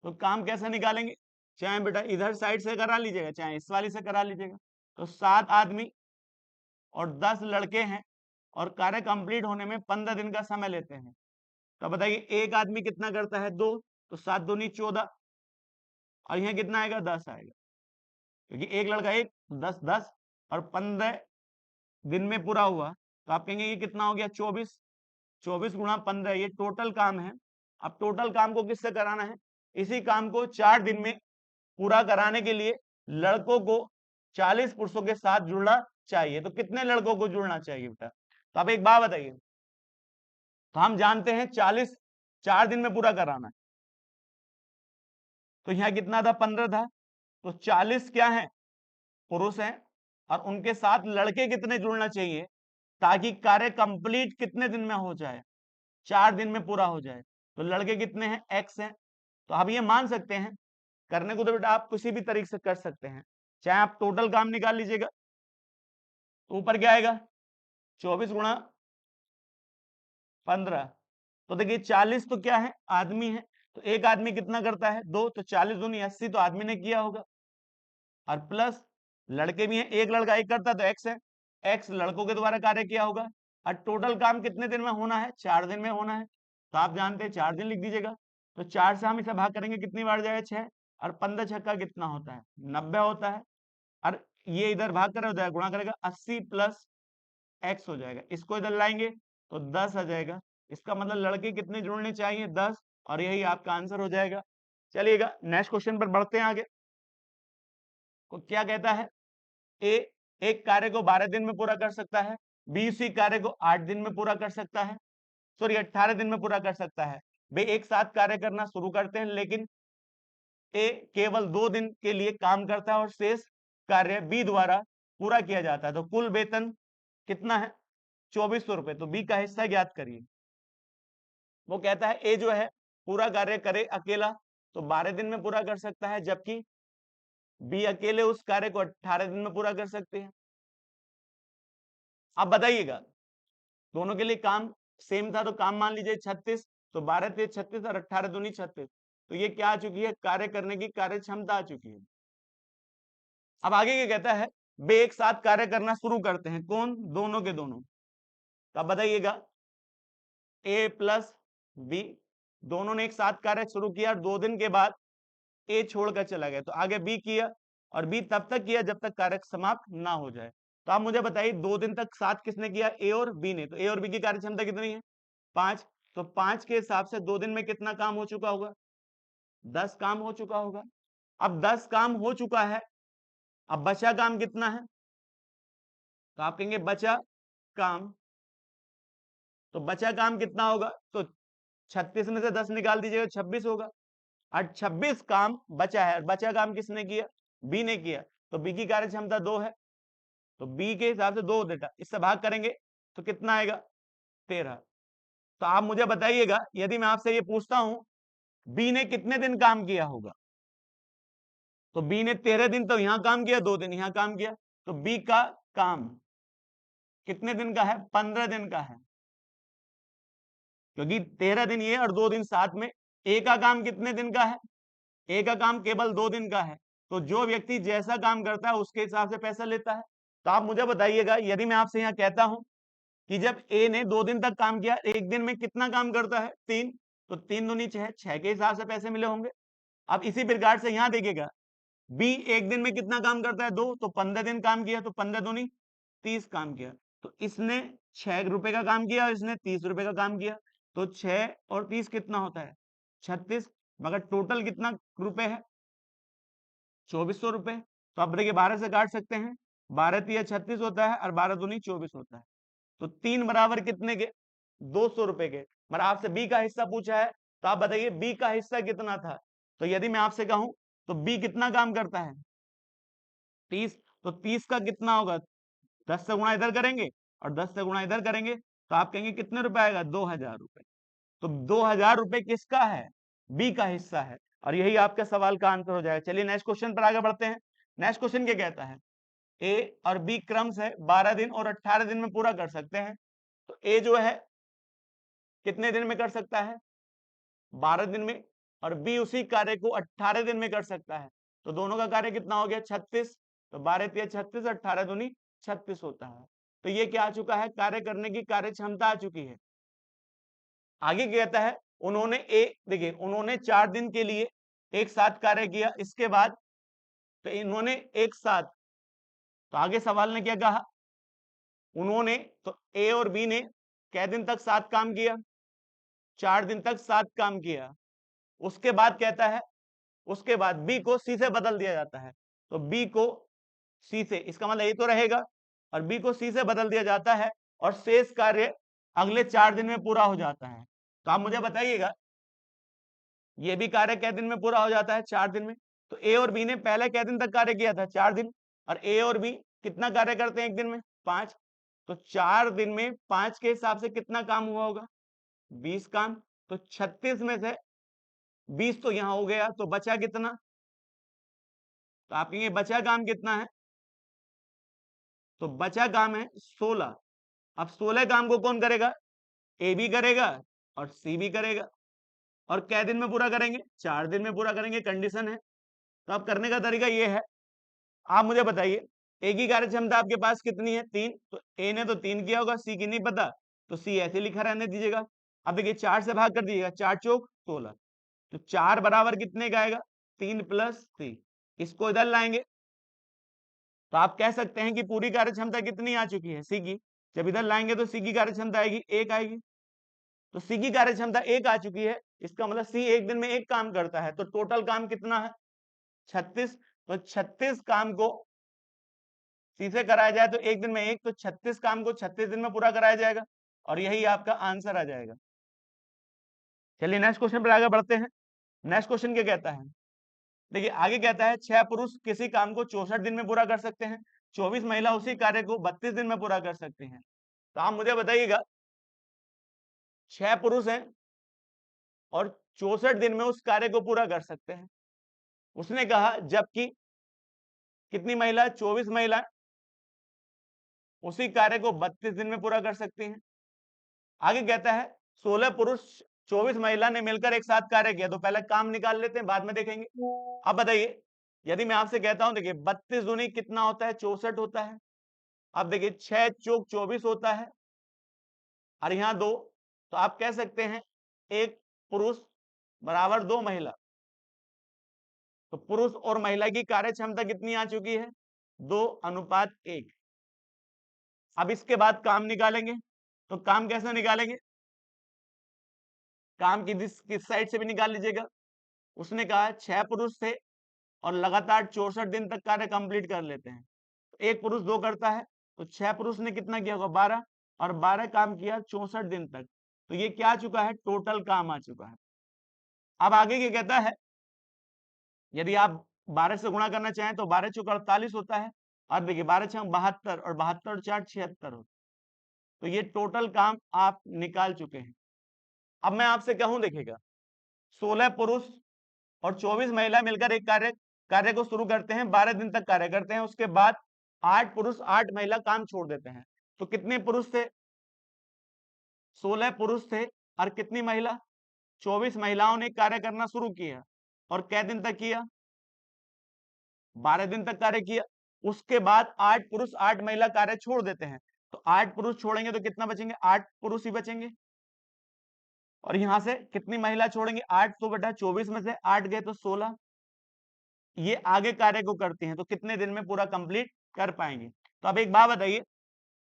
तो काम कैसे निकालेंगे, चाहे बेटा इधर साइड से करा लीजिएगा, चाहे इस वाली से करा लीजिएगा। तो 7 आदमी और 10 लड़के हैं, और कार्य कंप्लीट होने में 15 दिन का समय लेते हैं। तो बताइए एक आदमी कितना करता है 2, तो 7 दूनी 14, और यहाँ कितना आएगा 10 आएगा, क्योंकि एक लड़का 1 10 10, और 15 दिन में पूरा हुआ। तो आप कहेंगे ये कितना हो गया 24, 24 गुणा 15, ये टोटल काम है। अब टोटल काम को किससे कराना है, इसी काम को 4 दिन में पूरा कराने के लिए लड़कों को 40 पुरुषों के साथ जुड़ना चाहिए। तो कितने लड़कों को जुड़ना चाहिए बेटा, तो आप एक बात बताइए। तो हम जानते हैं 40 4 दिन में पूरा कराना है, तो यहां कितना था 15 था, तो 40 क्या है पुरुष हैं, और उनके साथ लड़के कितने जुड़ना चाहिए, ताकि कार्य कंप्लीट कितने दिन में हो जाए, 4 दिन में पूरा हो जाए। तो लड़के कितने हैं, x हैं, तो आप ये मान सकते हैं, करने को तो बेटा आप किसी भी तरीके से कर सकते हैं, चाहे आप टोटल काम निकाल लीजिएगा तो ऊपर क्या आएगा 24 गुणा 15, तो देखिए 40 तो क्या है आदमी है, तो एक आदमी कितना करता है 2, तो 40 दूनी 80 तो आदमी ने किया होगा, और प्लस लड़के भी हैं, एक लड़का एक करता तो एक्स है, एक्स लड़कों के द्वारा कार्य किया होगा, और टोटल काम कितने दिन में होना है 4 दिन में होना है, तो आप जानते हैं 4 दिन लिख दीजिएगा, तो 4 से हम इसे भाग करेंगे कितनी बार जाएगा 6, और 15 छक्का कितना होता है 90 होता है, और ये इधर भाग कर हो जाएगा गुणा करेगा 80 प्लस एक्स हो जाएगा, इसको इधर लाएंगे तो 10 आ जाएगा, इसका मतलब लड़के कितने जुड़ने चाहिए 10, और यही आपका आंसर हो जाएगा। चलिएगा नेक्स्ट क्वेश्चन पर बढ़ते हैं आगे। को क्या कहता है, ए एक कार्य को 12 दिन में पूरा कर सकता है, बी उसी कार्य को 8 दिन में पूरा कर सकता है, सॉरी 18 दिन में पूरा कर सकता है, वे एक साथ कार्य करना शुरू करते हैं, लेकिन ए केवल 2 दिन के लिए काम करता है और शेष कार्य बी द्वारा पूरा किया जाता है, तो कुल वेतन कितना है 2400 रुपए, तो बी का हिस्सा ज्ञात करिए। वो कहता है ए जो है पूरा कार्य करे अकेला तो 12 दिन में पूरा कर सकता है, जबकि बी अकेले उस कार्य को 18 दिन में पूरा कर सकते हैं। अब बताइएगा दोनों के लिए काम सेम था, तो काम मान लीजिए 36, तो 12 ते 36 और 18 दूनी 36, तो ये क्या आ चुकी है कार्य करने की कार्य क्षमता आ चुकी है। अब आगे क्या कहता है, वे एक साथ कार्य करना शुरू करते हैं, कौन दोनों के दोनों, तो अब बताइएगा ए प्लस बी दोनों ने एक साथ कार्य शुरू किया, 2 दिन के बाद ए छोड़कर चला गया, तो आगे बी किया, और बी तब तक किया जब तक कार्य समाप्त ना हो जाए। तो आप मुझे बताइए 2 दिन तक साथ किसने किया ए और बी ने, तो ए और बी की कार्य क्षमता कितनी है 5, तो 5 के हिसाब से 2 दिन में कितना काम हो चुका होगा 10 काम हो चुका होगा। अब 10 काम हो चुका है, अब बचा काम कितना है, तो आप कहेंगे बचा काम, तो बचा काम कितना होगा, तो 36 में से 10 निकाल दीजिएगा 26 होगा, और 26 काम बचा है, और बचा काम किसने किया बी ने किया, तो बी की कार्य क्षमता 2 है, तो बी के हिसाब से 2 डेटा इससे भाग करेंगे तो कितना आएगा 13। तो आप मुझे बताइएगा यदि मैं आपसे ये पूछता हूं बी ने कितने दिन काम किया होगा, तो बी ने 13 दिन तो यहां काम किया, 2 दिन यहां काम किया, तो बी का काम कितने दिन का है 15 दिन का है, क्योंकि 13 दिन ये और 2 दिन साथ में, ए का काम कितने दिन का है, ए का काम केवल 2 दिन का है, तो जो व्यक्ति जैसा काम करता है उसके हिसाब से पैसा लेता है। तो आप मुझे बताइएगा यदि मैं आपसे यहाँ कहता हूं कि जब ए ने 2 दिन तक काम किया, एक दिन में कितना काम करता है 3, तो 3 दूनी 6, 6 के हिसाब से पैसे मिले होंगे। अब इसी प्रकार से यहाँ देखिएगा बी एक दिन में कितना काम करता है 2, तो 15 दिन काम किया, तो 15 दूनी 30 काम किया, तो इसने 6 रुपए का काम किया और इसने 30 रुपए का काम किया, तो 6 और 30 कितना होता है 36, मगर टोटल कितना रुपए है 2400 रुपए। तो आप देखिए 12 से काट सकते हैं, 12 तिया 36 होता है और 12 दूनी 24 होता है, तो 3 बराबर कितने के 200 रुपए के। मगर आपसे बी का हिस्सा पूछा है, तो आप बताइए बी का हिस्सा कितना था, तो यदि मैं आपसे कहूं तो बी कितना काम करता है 30, तो 30 का कितना होगा 10 से गुणा इधर करेंगे और 10 से गुणा इधर करेंगे, तो आप कहेंगे कितने रुपए आएगा 2000 रुपए, तो 2000 रुपए किसका है बी का हिस्सा है, और यही आपके सवाल का आंसर हो जाएगा। चलिए नेक्स्ट क्वेश्चन पर आगे बढ़ते हैं। नेक्स्ट क्वेश्चन क्या कहता है, ए और बी क्रम से 12 दिन और 18 दिन में पूरा कर सकते हैं, तो ए जो है कितने दिन में कर सकता है 12 दिन में, और बी उसी कार्य को 18 दिन में कर सकता है, तो दोनों का कार्य कितना हो गया 36, तो 12 तिया 36, 18 दूनी 36 होता है, तो ये क्या आ चुका है कार्य करने की कार्य क्षमता आ चुकी है। आगे कहता है उन्होंने देखिए उन्होंने 4 दिन के लिए एक साथ कार्य किया, इसके बाद तो इन्होंने एक साथ, तो आगे सवाल ने क्या कहा उन्होंने, तो ए और बी ने कै दिन तक साथ काम किया 4 दिन तक साथ काम किया, उसके बाद कहता है उसके बाद बी को सी से बदल दिया जाता है, तो बी को सी से, इसका मतलब ये तो रहेगा, और बी को सी से बदल दिया जाता है और शेष कार्य अगले 4 दिन में पूरा हो जाता है। तो आप मुझे बताइएगा ये भी कार्य कै दिन में पूरा हो जाता है 4 दिन में, तो ए और बी ने पहले कै दिन तक कार्य किया था 4 दिन, और ए और बी कितना कार्य करते हैं एक दिन में 5, तो 4 दिन में 5 के हिसाब से कितना काम हुआ होगा 20 काम, तो 36 में से 20 तो यहां हो गया, तो बचा कितना? तो आप कहेंगे बचा काम कितना है? तो बचा काम है 16। अब 16 काम को कौन करेगा? ए भी करेगा और सी भी करेगा। और कै दिन में पूरा करेंगे? 4 दिन में पूरा करेंगे, कंडीशन है। तो अब करने का तरीका ये है, आप मुझे बताइए ए की कार्य क्षमता आपके पास कितनी है? 3। तो ए ने तो 3 किया होगा, सी की नहीं पता, तो सी ऐसे लिखा रहने दीजिएगा। अब देखिए 4 से भाग कर दीजिएगा, 4 चौक 16। तो 4 बराबर कितने का आएगा? 3 + 3। इसको इधर लाएंगे तो आप कह सकते हैं कि पूरी कार्य क्षमता कितनी आ चुकी है? सी की। जब इधर लाएंगे तो सी की कार्य क्षमता आएगी 1 आएगी। तो सी की कार्य क्षमता 1 आ चुकी है, इसका मतलब सी एक दिन में 1 काम करता है। तो टोटल काम कितना है? 36। तो 36 काम को सी से कराया जाए तो एक दिन में 1, तो 36 काम को 36 दिन में पूरा कराया जाएगा और यही आपका आंसर आ जाएगा। चलिए नेक्स्ट क्वेश्चन पर आगे बढ़ते हैं। नेक्स्ट क्वेश्चन क्या कहता है? देखिए आगे कहता है 6 पुरुष किसी काम को 64 दिन में पूरा कर सकते हैं, 24 महिला उसी कार्य को 32 दिन में पूरा कर सकती हैं। तो आप मुझे बताइएगा 6 पुरुष हैं और 64 दिन में उस कार्य को पूरा कर सकते हैं। उसने कहा जबकि कितनी महिला? 24 महिला उसी कार्य को 32 दिन में पूरा कर सकती हैं। आगे कहता है 16 पुरुष 24 महिला ने मिलकर एक साथ कार्य किया। तो पहले काम निकाल लेते हैं, बाद में देखेंगे। अब बताइए यदि मैं आपसे कहता हूं, देखिए 32 दूनी कितना होता है? 64 होता है। अब देखिए 6 चौक 24 होता है और यहाँ 2, तो आप कह सकते हैं 1 पुरुष बराबर 2 महिला। तो पुरुष और महिला की कार्य क्षमता कितनी आ चुकी है? 2:1। अब इसके बाद काम निकालेंगे, तो काम कैसे निकालेंगे? काम की किस साइड से भी निकाल लीजिएगा। उसने कहा 6 पुरुष थे और लगातार 64 दिन तक कार्य कंप्लीट कर लेते हैं। एक पुरुष 2 करता है, तो 6 पुरुष ने कितना किया होगा? 12, और 12 काम किया 64 दिन तक। तो ये क्या आ चुका है? टोटल काम आ चुका है। अब आगे क्या कहता है? यदि आप 12 से गुणा करना चाहें तो 12 चौक 48 होता है, और देखिए 12 छक 72 और 72 और 4 76 होता है। तो ये टोटल काम आप निकाल चुके हैं। अब मैं आपसे कहूं, देखिएगा 16 पुरुष और 24 महिला मिलकर एक कार्य को शुरू करते हैं, 12 दिन तक कार्य करते हैं। उसके बाद 8 पुरुष 8 महिला काम छोड़ देते हैं। तो कितने पुरुष थे? 16 पुरुष थे और कितनी महिला? 24 महिलाओं ने कार्य करना शुरू किया। और कै दिन तक किया? 12 दिन तक कार्य किया। उसके बाद 8 पुरुष 8 महिला कार्य छोड़ देते हैं। तो 8 पुरुष छोड़ेंगे तो कितना बचेंगे? 8 पुरुष ही बचेंगे। और यहां से कितनी महिला छोड़ेंगे? 8 तो बटा 24 में से 8 गए तो 16। ये आगे कार्य को करते हैं तो कितने दिन में पूरा कंप्लीट कर पाएंगे? तो अब एक बात बताइए,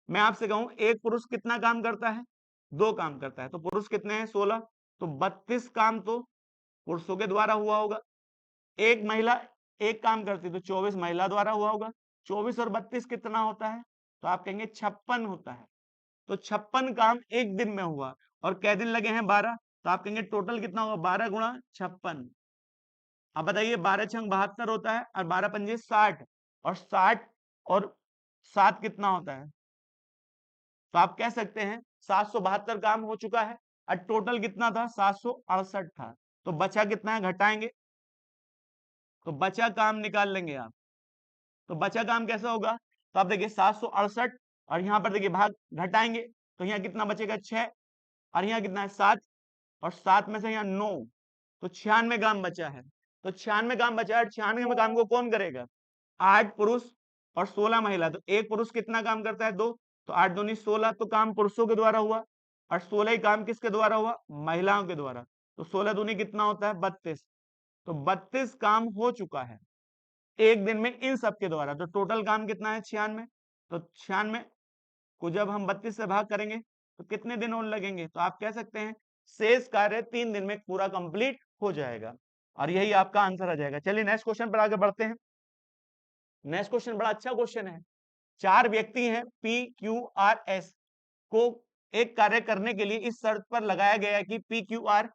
मैं आपसे कहूं एक पुरुष कितना काम करता है? 2 काम करता है। तो पुरुष कितने हैं? 16। तो 32 काम तो पुरुषों के द्वारा हुआ होगा। एक महिला एक काम करती तो 24 महिला द्वारा हुआ होगा। 24 और 32 कितना होता है? तो आप कहेंगे 56 होता है। तो 56 काम एक दिन में हुआ और कै दिन लगे हैं? 12। तो आप कहेंगे टोटल कितना होगा? 12 गुणा 56। अब बताइए 12 छंग 72 होता है और 12 पंजे 60, और 60 और 7 कितना होता है? तो आप कह सकते हैं 772 काम हो चुका है और टोटल कितना था? 768 था। तो बचा कितना है? घटाएंगे तो बचा काम निकाल लेंगे आप। तो बचा काम कैसा होगा? तो आप देखिए 768 और यहाँ पर देखिए भाग घटाएंगे तो यहाँ कितना बचेगा? 6, और यहाँ कितना है? 7, और 7 में से यहाँ 9, तो 96 काम बचा है। तो 96 काम बचा है, 96 काम को कौन करेगा? 8 पुरुष और 16 महिला। तो एक पुरुष कितना काम करता है? 2। तो 8 दूनी 16, तो काम पुरुषों के द्वारा हुआ और 16 ही काम किसके द्वारा हुआ? महिलाओं के द्वारा। तो 16 दूनी कितना होता है? 32। तो 32 काम हो चुका है एक दिन में इन सब के द्वारा। तो टोटल काम कितना है? 96। तो 96 को जब हम 32 से भाग करेंगे तो कितने दिन और लगेंगे? तो आप कह सकते हैं शेष कार्य 3 दिन में पूरा कंप्लीट हो जाएगा और यही आपका आंसर आ जाएगा। चलिए नेक्स्ट क्वेश्चन पर आगे बढ़ते हैं। नेक्स्ट क्वेश्चन बड़ा अच्छा क्वेश्चन है। 4 व्यक्ति हैं पी क्यू आर एस को एक कार्य करने के लिए इस शर्त पर लगाया गया है कि पी क्यू आर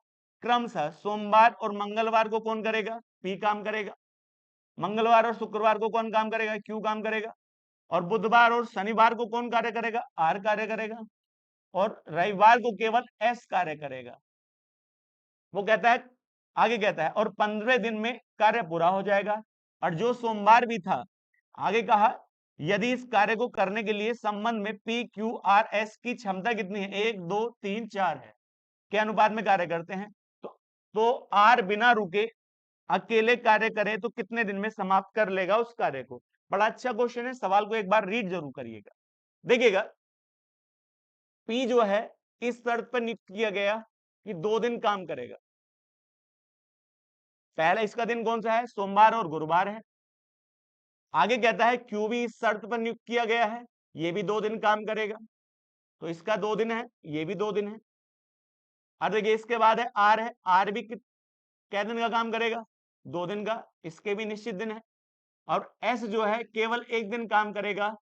क्रमशः सोमवार और मंगलवार को कौन करेगा? पी काम करेगा। मंगलवार और शुक्रवार को कौन काम करेगा? क्यू काम करेगा। और बुधवार और शनिवार को कौन कार्य करेगा? आर कार्य करेगा। और रविवार को केवल एस कार्य करेगा। वो कहता है आगे कहता है और 15 दिन में कार्य पूरा हो जाएगा। और जो सोमवार भी था, आगे कहा यदि इस कार्य को करने के लिए संबंध में पी क्यू आर एस की क्षमता कितनी है, 1 2 3 4 है, के अनुपात में कार्य करते हैं, तो आर बिना रुके अकेले कार्य करे तो कितने दिन में समाप्त कर लेगा उस कार्य को। बड़ा अच्छा क्वेश्चन है, सवाल को एक बार रीड जरूर करिएगा। देखिएगा पी जो है इस शर्त पर नियुक्त किया गया कि 2 दिन काम करेगा। पहला इसका दिन कौन सा है, सोमवार और गुरुवार है। आगे कहता है क्यू भी इस शर्त पर नियुक्त किया गया है, ये भी 2 दिन काम करेगा, तो इसका 2 दिन है, ये भी 2 दिन है। और देखिए इसके बाद है आर भी क्या दिन का काम करेगा, 2 दिन का, इसके भी निश्चित दिन है। और एस जो है केवल 1 दिन काम करेगा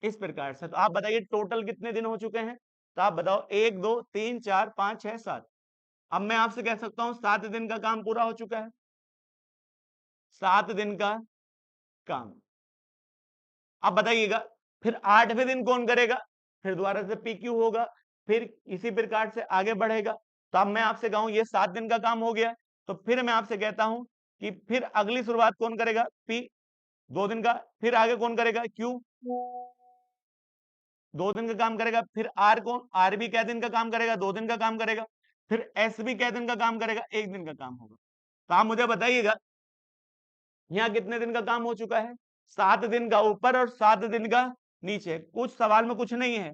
इस प्रकार से। तो आप बताइए टोटल कितने दिन हो चुके हैं, तो आप बताओ 1 2 3 4 5 6 7। अब मैं आपसे कह सकता हूं 7 दिन का काम पूरा हो चुका है, 7 दिन का काम। अब बताइएगा फिर 8वें दिन कौन करेगा, फिर दोबारा से पी क्यू होगा, फिर इसी प्रकार से आगे बढ़ेगा। तो अब मैं आपसे कहूं ये 7 दिन का काम हो गया, तो फिर मैं आपसे कहता हूं कि फिर अगली शुरुआत कौन करेगा, पी, 2 दिन का, फिर आगे कौन करेगा, क्यू, 2 दिन का काम करेगा, फिर आर कौन, आर भी क्या दिन का काम करेगा, 2 दिन का काम करेगा, फिर एस भी क्या दिन का काम करेगा, 1 दिन का काम होगा। तो आप मुझे बताइएगा यहाँ कितने दिन का काम हो चुका है, 7 दिन का ऊपर और 7 दिन का नीचे। कुछ सवाल में कुछ नहीं है,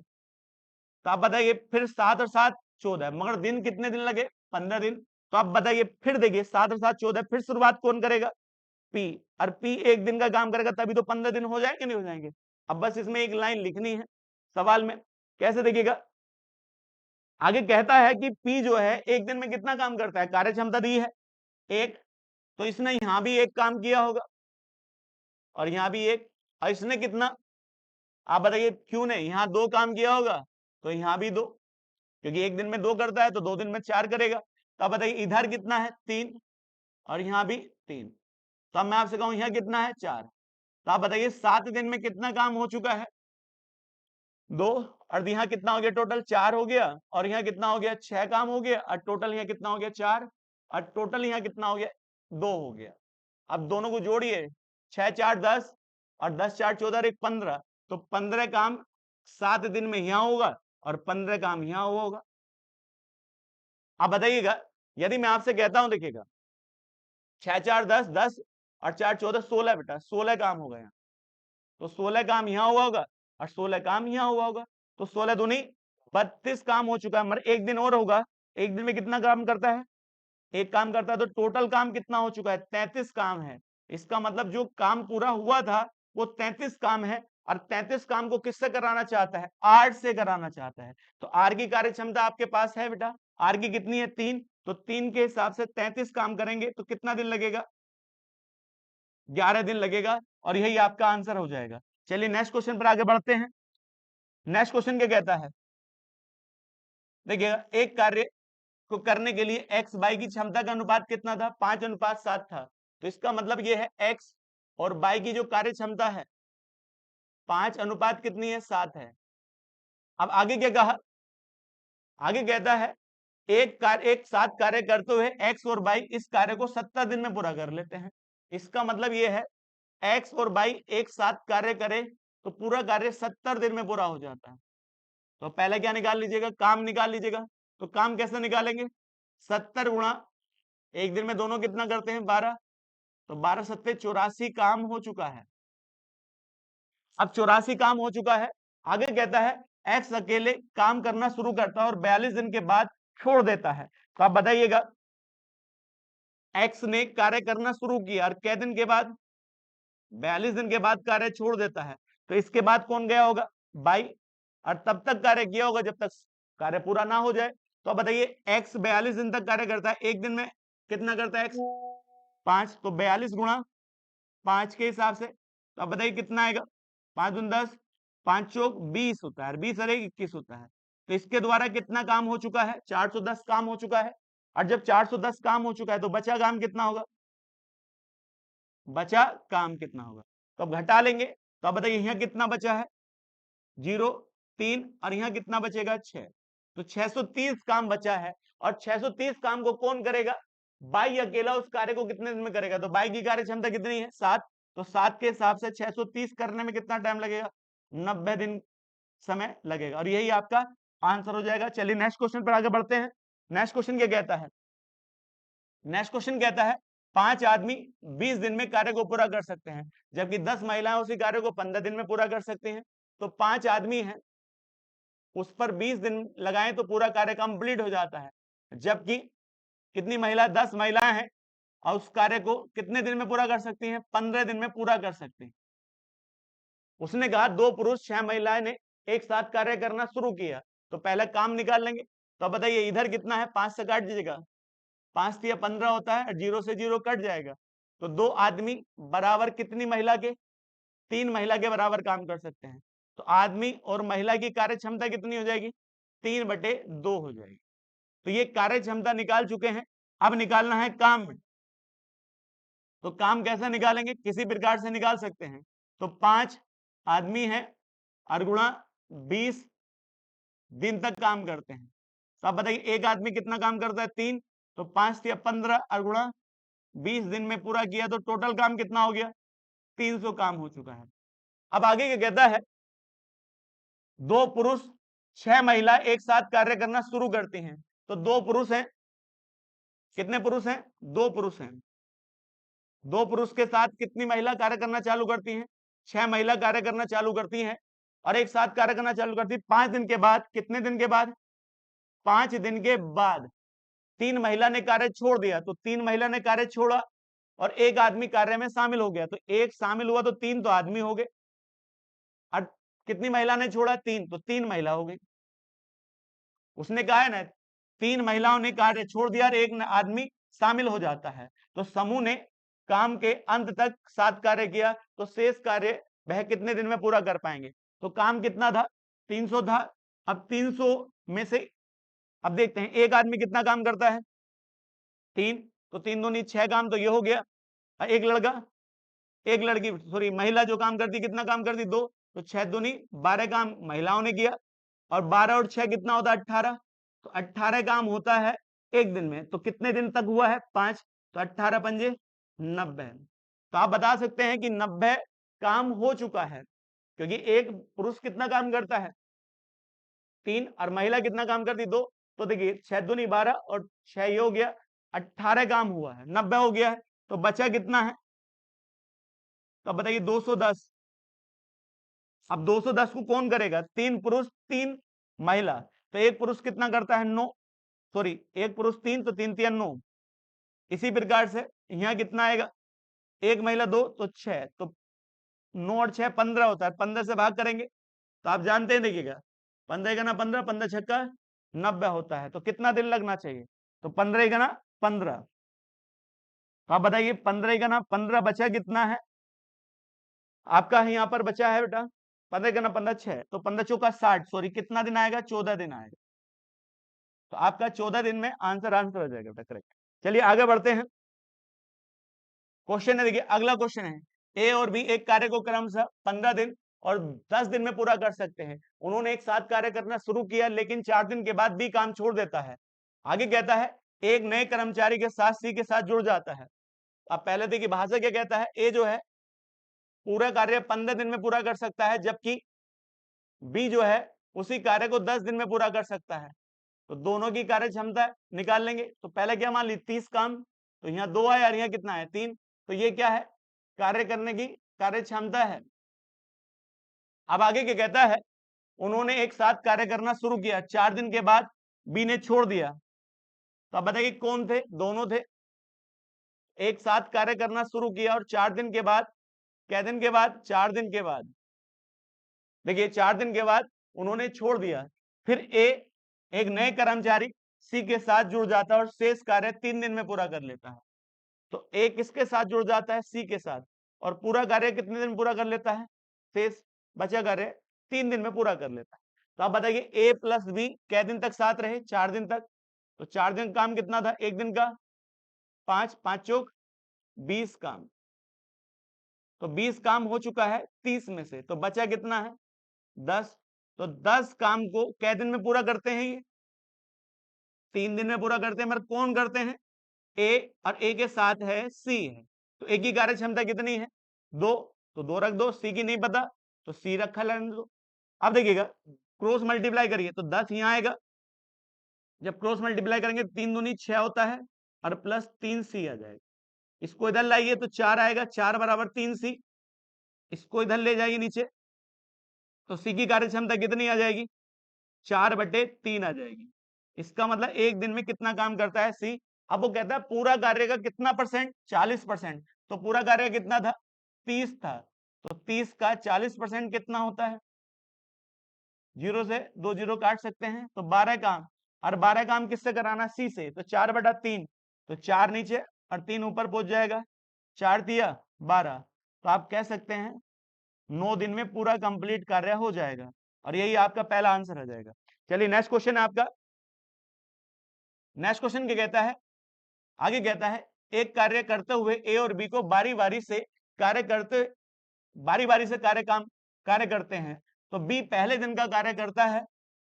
तो आप बताइए फिर 7 और 7 14, मगर दिन कितने दिन लगे, 15 दिन। तो आप बताइए फिर देखिए 7 और 7 14, फिर शुरुआत कौन करेगा, पी, और पी 1 दिन का काम करेगा, तभी तो 15 दिन हो जाएंगे, नहीं हो जाएंगे। अब बस इसमें एक लाइन लिखनी है सवाल में, कैसे देखिएगा। आगे कहता है कि पी जो है 1 दिन में कितना काम करता है, कार्य क्षमता दी है 1, तो इसने यहां भी 1 काम किया होगा और यहां भी 1, और इसने कितना, आप बताइए क्यों ने यहां 2 काम किया होगा, तो यहां भी 2, क्योंकि 1 दिन में 2 करता है तो 2 दिन में 4 करेगा। तो आप बताइए इधर कितना है 3 और यहां भी 3, तो अब मैं आपसे कहूं यहां कितना है 4। तो आप बताइए 7 दिन में कितना काम हो चुका है, 2, और यहाँ कितना हो गया टोटल 4 हो गया, और यहाँ कितना हो गया 6 काम हो गया, और टोटल यहाँ कितना हो गया 4, और टोटल यहाँ कितना हो गया 2 हो गया। अब दोनों को जोड़िए, 6 4 10 और 10 4 14 1 15, तो 15 काम 7 दिन में यहाँ होगा और 15 काम यहाँ होगा। आप बताइएगा यदि मैं आपसे कहता हूं, देखिएगा 6 4 10 10 और 4 14 16, बेटा 16 काम हो गए, तो 16 काम यहाँ हुआ होगा और 16 काम यहाँ हुआ होगा, तो 16 दूनी 32 काम हो चुका है। मगर 1 दिन और होगा, 1 दिन में कितना काम करता है, 1 काम करता है, तो टोटल काम कितना हो चुका है, 33 काम है। इसका मतलब जो काम पूरा हुआ था वो 33 काम है, और 33 काम को किससे कराना चाहता है, 8 से कराना चाहता है। तो आर की कार्य क्षमता आपके पास है बेटा, आर की कितनी है 3, तो 3 के हिसाब से 33 काम करेंगे तो कितना दिन लगेगा, 11 दिन लगेगा, और यही आपका आंसर हो जाएगा। चलिए नेक्स्ट क्वेश्चन पर आगे बढ़ते हैं। नेक्स्ट क्वेश्चन क्या कहता है, देखिएगा एक कार्य को करने के लिए एक्स बाई की क्षमता का अनुपात कितना था, 5:7 था। तो इसका मतलब ये है एक्स और बाई की जो कार्य क्षमता है 5 अनुपात कितनी है, 7 है। अब आगे क्या कहा, आगे कहता है एक साथ कार्य करते हुए एक्स और बाई इस कार्य को 70 दिन में पूरा कर लेते हैं। इसका मतलब ये है एक्स और बाई एक साथ कार्य करें तो पूरा कार्य 70 दिन में पूरा हो जाता है। तो पहले क्या निकाल लीजिएगा, काम निकाल लीजिएगा। तो काम कैसे निकालेंगे, 70 गुणा 1 दिन में दोनों कितना करते हैं 12, तो 12 सत्ते 84 काम हो चुका है। अब 84 काम हो चुका है, आगे कहता है एक्स अकेले काम करना शुरू करता है और 42 दिन के बाद छोड़ देता है। तो आप बताइएगा एक्स ने कार्य करना शुरू किया और कै दिन के बाद, 42 दिन के बाद कार्य छोड़ देता है, तो इसके बाद कौन गया होगा, बाई, और तब तक कार्य किया होगा जब तक कार्य पूरा ना हो जाए। तो बताइए एक्स 42 दिन तक कार्य करता है, 1 दिन में कितना करता है एक्स, 5, तो 42 गुणा 5 के हिसाब से, तो अब बताइए कितना आएगा, 5 दूनी 10, 5 चौक 20 होता है, 20 और 21 होता है। तो इसके द्वारा कितना काम हो चुका है, 410 काम हो चुका है। और जब 410 काम हो चुका है तो बचा काम कितना होगा, बचा काम कितना होगा, तो अब घटा लेंगे। तो अब बताइए यहाँ कितना बचा है, 0 3, और यहाँ कितना बचेगा 6, तो 630 काम बचा है। और 630 काम को कौन करेगा, बाई अकेला उस कार्य को कितने दिन में करेगा, तो बाई की कार्य क्षमता कितनी है 7, तो 7 के हिसाब से 630 करने में कितना टाइम लगेगा, 90 दिन समय लगेगा, और यही आपका आंसर हो जाएगा। चलिए नेक्स्ट क्वेश्चन पर आगे बढ़ते हैं। नेक्स्ट क्वेश्चन क्या कहता है, नेक्स्ट क्वेश्चन कहता है 5 आदमी 20 दिन में कार्य को पूरा कर सकते हैं, जबकि 10 महिलाएं उसी कार्य को 15 दिन में पूरा कर सकती हैं। तो 5 आदमी हैं, उस पर 20 दिन लगाएं तो पूरा कार्य कंप्लीट हो जाता है, जबकि कितनी महिला, 10 महिलाएं हैं और उस कार्य को कितने दिन में पूरा कर सकती हैं, 15 दिन में पूरा कर सकती हैं। उसने कहा 2 पुरुष 6 महिलाएं ने एक साथ कार्य करना शुरू किया, तो पहले काम निकाल लेंगे। तो अब बताइए इधर कितना है, 5 से काट दीजिएगा, 5 या 15 होता है, 0 से 0 कट जाएगा, तो 2 आदमी बराबर कितनी महिला के, 3 महिला के बराबर काम कर सकते हैं। तो आदमी और महिला की कार्य क्षमता कितनी हो जाएगी, 3/2 हो जाएगी। तो ये कार्य क्षमता निकाल चुके हैं, अब निकालना है काम। तो काम कैसे निकालेंगे, किसी प्रकार से निकाल सकते हैं। तो 5 आदमी हैं और गुणा 20 दिन तक काम करते हैं। तो आप बताइए एक आदमी कितना काम करता है, 3, तो 5 या 15 और गुणा 20 दिन में पूरा किया, तो टोटल काम कितना हो गया, 300 काम हो चुका है। अब आगे क्या कहता है, 2 पुरुष 6 महिला एक साथ कार्य करना शुरू करती हैं। तो 2 पुरुष हैं, कितने पुरुष हैं, 2 पुरुष हैं, 2 पुरुष के साथ कितनी महिला कार्य करना चालू करती हैं, 6 महिला कार्य करना चालू करती हैं और एक साथ कार्य करना चालू करती है। 5 दिन के बाद, कितने दिन के बाद, 5 दिन के बाद 3 महिला ने कार्य छोड़ दिया, तो 3 महिला ने कार्य छोड़ा और एक आदमी कार्य में शामिल हो गया, तो एक शामिल हुआ तो 3 तो आदमी हो गए, और कितनी महिला ने छोड़ा, 3, तो 3 महिला हो गई। उसने कहा है ना 3 महिलाओं ने कार्य छोड़ दिया और एक आदमी शामिल हो जाता है, तो समूह ने काम के अंत तक साथ कार्य किया, तो शेष कार्य वह कितने दिन में पूरा कर पाएंगे। तो काम कितना था, 300 था। अब 300 में से अब देखते हैं एक आदमी कितना काम करता है, 3, तो 3 दूनी 6 काम, तो ये हो गया। एक लड़का, एक लड़की, सॉरी महिला जो काम करती, कितना काम करती, 2, तो 6 दूनी 12 काम महिलाओं ने किया, और 12 और 6 कितना होता है, 18, तो 18 काम होता है एक दिन में। तो कितने दिन तक हुआ है, 5, तो 18 पंजे 90। तो आप बता सकते हैं कि 90 काम हो चुका है, क्योंकि एक पुरुष कितना काम करता है, 3, और महिला कितना काम करती, 2, तो देखिए 6 दूनी 12 और 6 ये हो गया, 18 काम हुआ है, 90 हो गया है, तो बचा कितना है, तो बताइए 210। अब 210 को कौन करेगा, 3 पुरुष 3 महिला, तो एक पुरुष कितना करता है, 9, सॉरी एक पुरुष 3, तो 3 3 9। इसी प्रकार से यहाँ कितना आएगा, एक महिला 2, तो 6, तो 9 और 6 15 होता है, 15 से भाग करेंगे, तो आप जानते हैं, देखिएगा 15 गना 15, 15 छक्का 90 होता है, तो कितना दिन लगना चाहिए, तो 15 गना 15। तो आप बताइए 15 गना 15 बचा कितना है आपका, यहाँ पर बचा है बेटा 15 गना 15 6, तो 15 चौका 60, सॉरी कितना दिन आएगा, 14 दिन आएगा। तो आपका 14 दिन में आंसर हो जाएगा बेटा, करेक्ट। चलिए आगे बढ़ते हैं। क्वेश्चन है, देखिए अगला क्वेश्चन है, ए और बी एक कार्य को क्रमशः 15 दिन और 10 दिन में पूरा कर सकते हैं। उन्होंने एक साथ कार्य करना शुरू किया, लेकिन 4 दिन के बाद बी काम छोड़ देता है। आगे कहता है एक नए कर्मचारी के साथ सी के साथ जुड़ जाता है। अब पहले देखिए भाषा क्या कहता है, ए जो है पूरा कार्य 15 दिन में पूरा कर सकता है, जबकि बी जो है उसी कार्य को 10 दिन में पूरा कर सकता है। तो दोनों की कार्य क्षमता निकाल लेंगे। तो पहले क्या मान ली, 30 काम, तो यहाँ 2 आया और यहाँ कितना है, 3, तो ये क्या है, कार्य करने की कार्य क्षमता है। अब आगे क्या कहता है, उन्होंने एक साथ कार्य करना शुरू किया, 4 दिन के बाद बी ने छोड़ दिया। तो अब बताइए कौन थे, दोनों थे। एक साथ कार्य करना शुरू किया और 4 दिन के बाद, क्या दिन के बाद, 4 दिन के बाद, देखिए 4 दिन के बाद उन्होंने छोड़ दिया। फिर ए एक नए कर्मचारी सी के साथ जुड़ जाता है और शेष कार्य 3 दिन में पूरा कर लेता है। तो ए किसके साथ जुड़ जाता है, सी के साथ, और पूरा कार्य कितने दिन पूरा कर लेता है, शेष बचा कार्य 3 दिन में पूरा कर लेता है। तो आप बताइए ए प्लस बी कै दिन तक साथ रहे, 4 दिन तक। तो 4 दिन काम कितना था, एक दिन का 5, 5 चौक 20 काम। तो 20 काम हो चुका है 30 में से, तो बचा कितना है, 10। तो 10 काम को कै दिन में पूरा करते हैं, ये 3 दिन में पूरा करते हैं, मगर कौन करते हैं, ए और ए के साथ है सी है, तो ए की कार्य क्षमता कितनी है 2, तो 2 रख दो, सी की नहीं पता तो सी रखा रहने दो। अब देखिएगा क्रॉस मल्टीप्लाई करिए तो 10 यहाँ आएगा, जब क्रॉस मल्टीप्लाई करेंगे 3 दूनी 6 होता है और प्लस 3 सी आ जाएगा। इसको इधर लाइए तो 4 आएगा, 4 बराबर 3 सी। इसको इधर ले जाइए नीचे तो सी की कार्य क्षमता कितनी आ जाएगी 4/3 आ जाएगी। इसका मतलब एक दिन में कितना काम करता है सी। अब वो कहता है पूरा कार्य का कितना परसेंट 40%, तो पूरा कार्य कितना था 30 था, तो 30 का 40% कितना होता है, 0 से 2 0 काट सकते हैं तो 12 काम, और 12 काम किससे कराना सी से, तो 4/3, तो 4 नीचे और 3 ऊपर पहुंच जाएगा, 4 दिया 12, तो आप कह सकते हैं 9 दिन में पूरा कंप्लीट कार्य हो जाएगा, और यही आपका पहला आंसर आ जाएगा। चलिए नेक्स्ट क्वेश्चन है आपका। नेक्स्ट क्वेश्चन क्या कहता है, आगे कहता है एक कार्य करते हुए ए और बी को बारी बारी से कार्य करते हैं, तो बी पहले दिन का कार्य करता है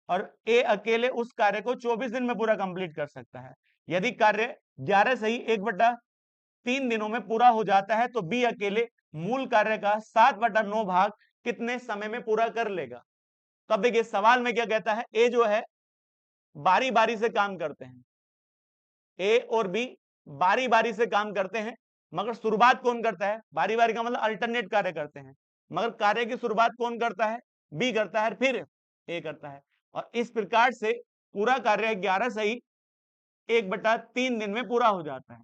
और ए अकेले उस कार्य को 24 दिन में पूरा कंप्लीट कर सकता है। यदि कार्य 11 सही 1/3 दिनों में पूरा हो जाता है तो बी अकेले मूल कार्य का 7/9 भाग कितने समय में पूरा कर लेगा। तब देखिए सवाल में क्या कहता है, ए जो है बारी बारी से काम करते हैं, ए और बी बारी बारी से काम करते हैं, मगर शुरुआत कौन करता है, बारी बारी का मतलब अल्टरनेट कार्य करते हैं, मगर कार्य की शुरुआत कौन करता है, बी करता है, फिर ए करता है, और इस प्रकार से पूरा कार्य 11 सही 1/3 दिन में पूरा हो जाता है।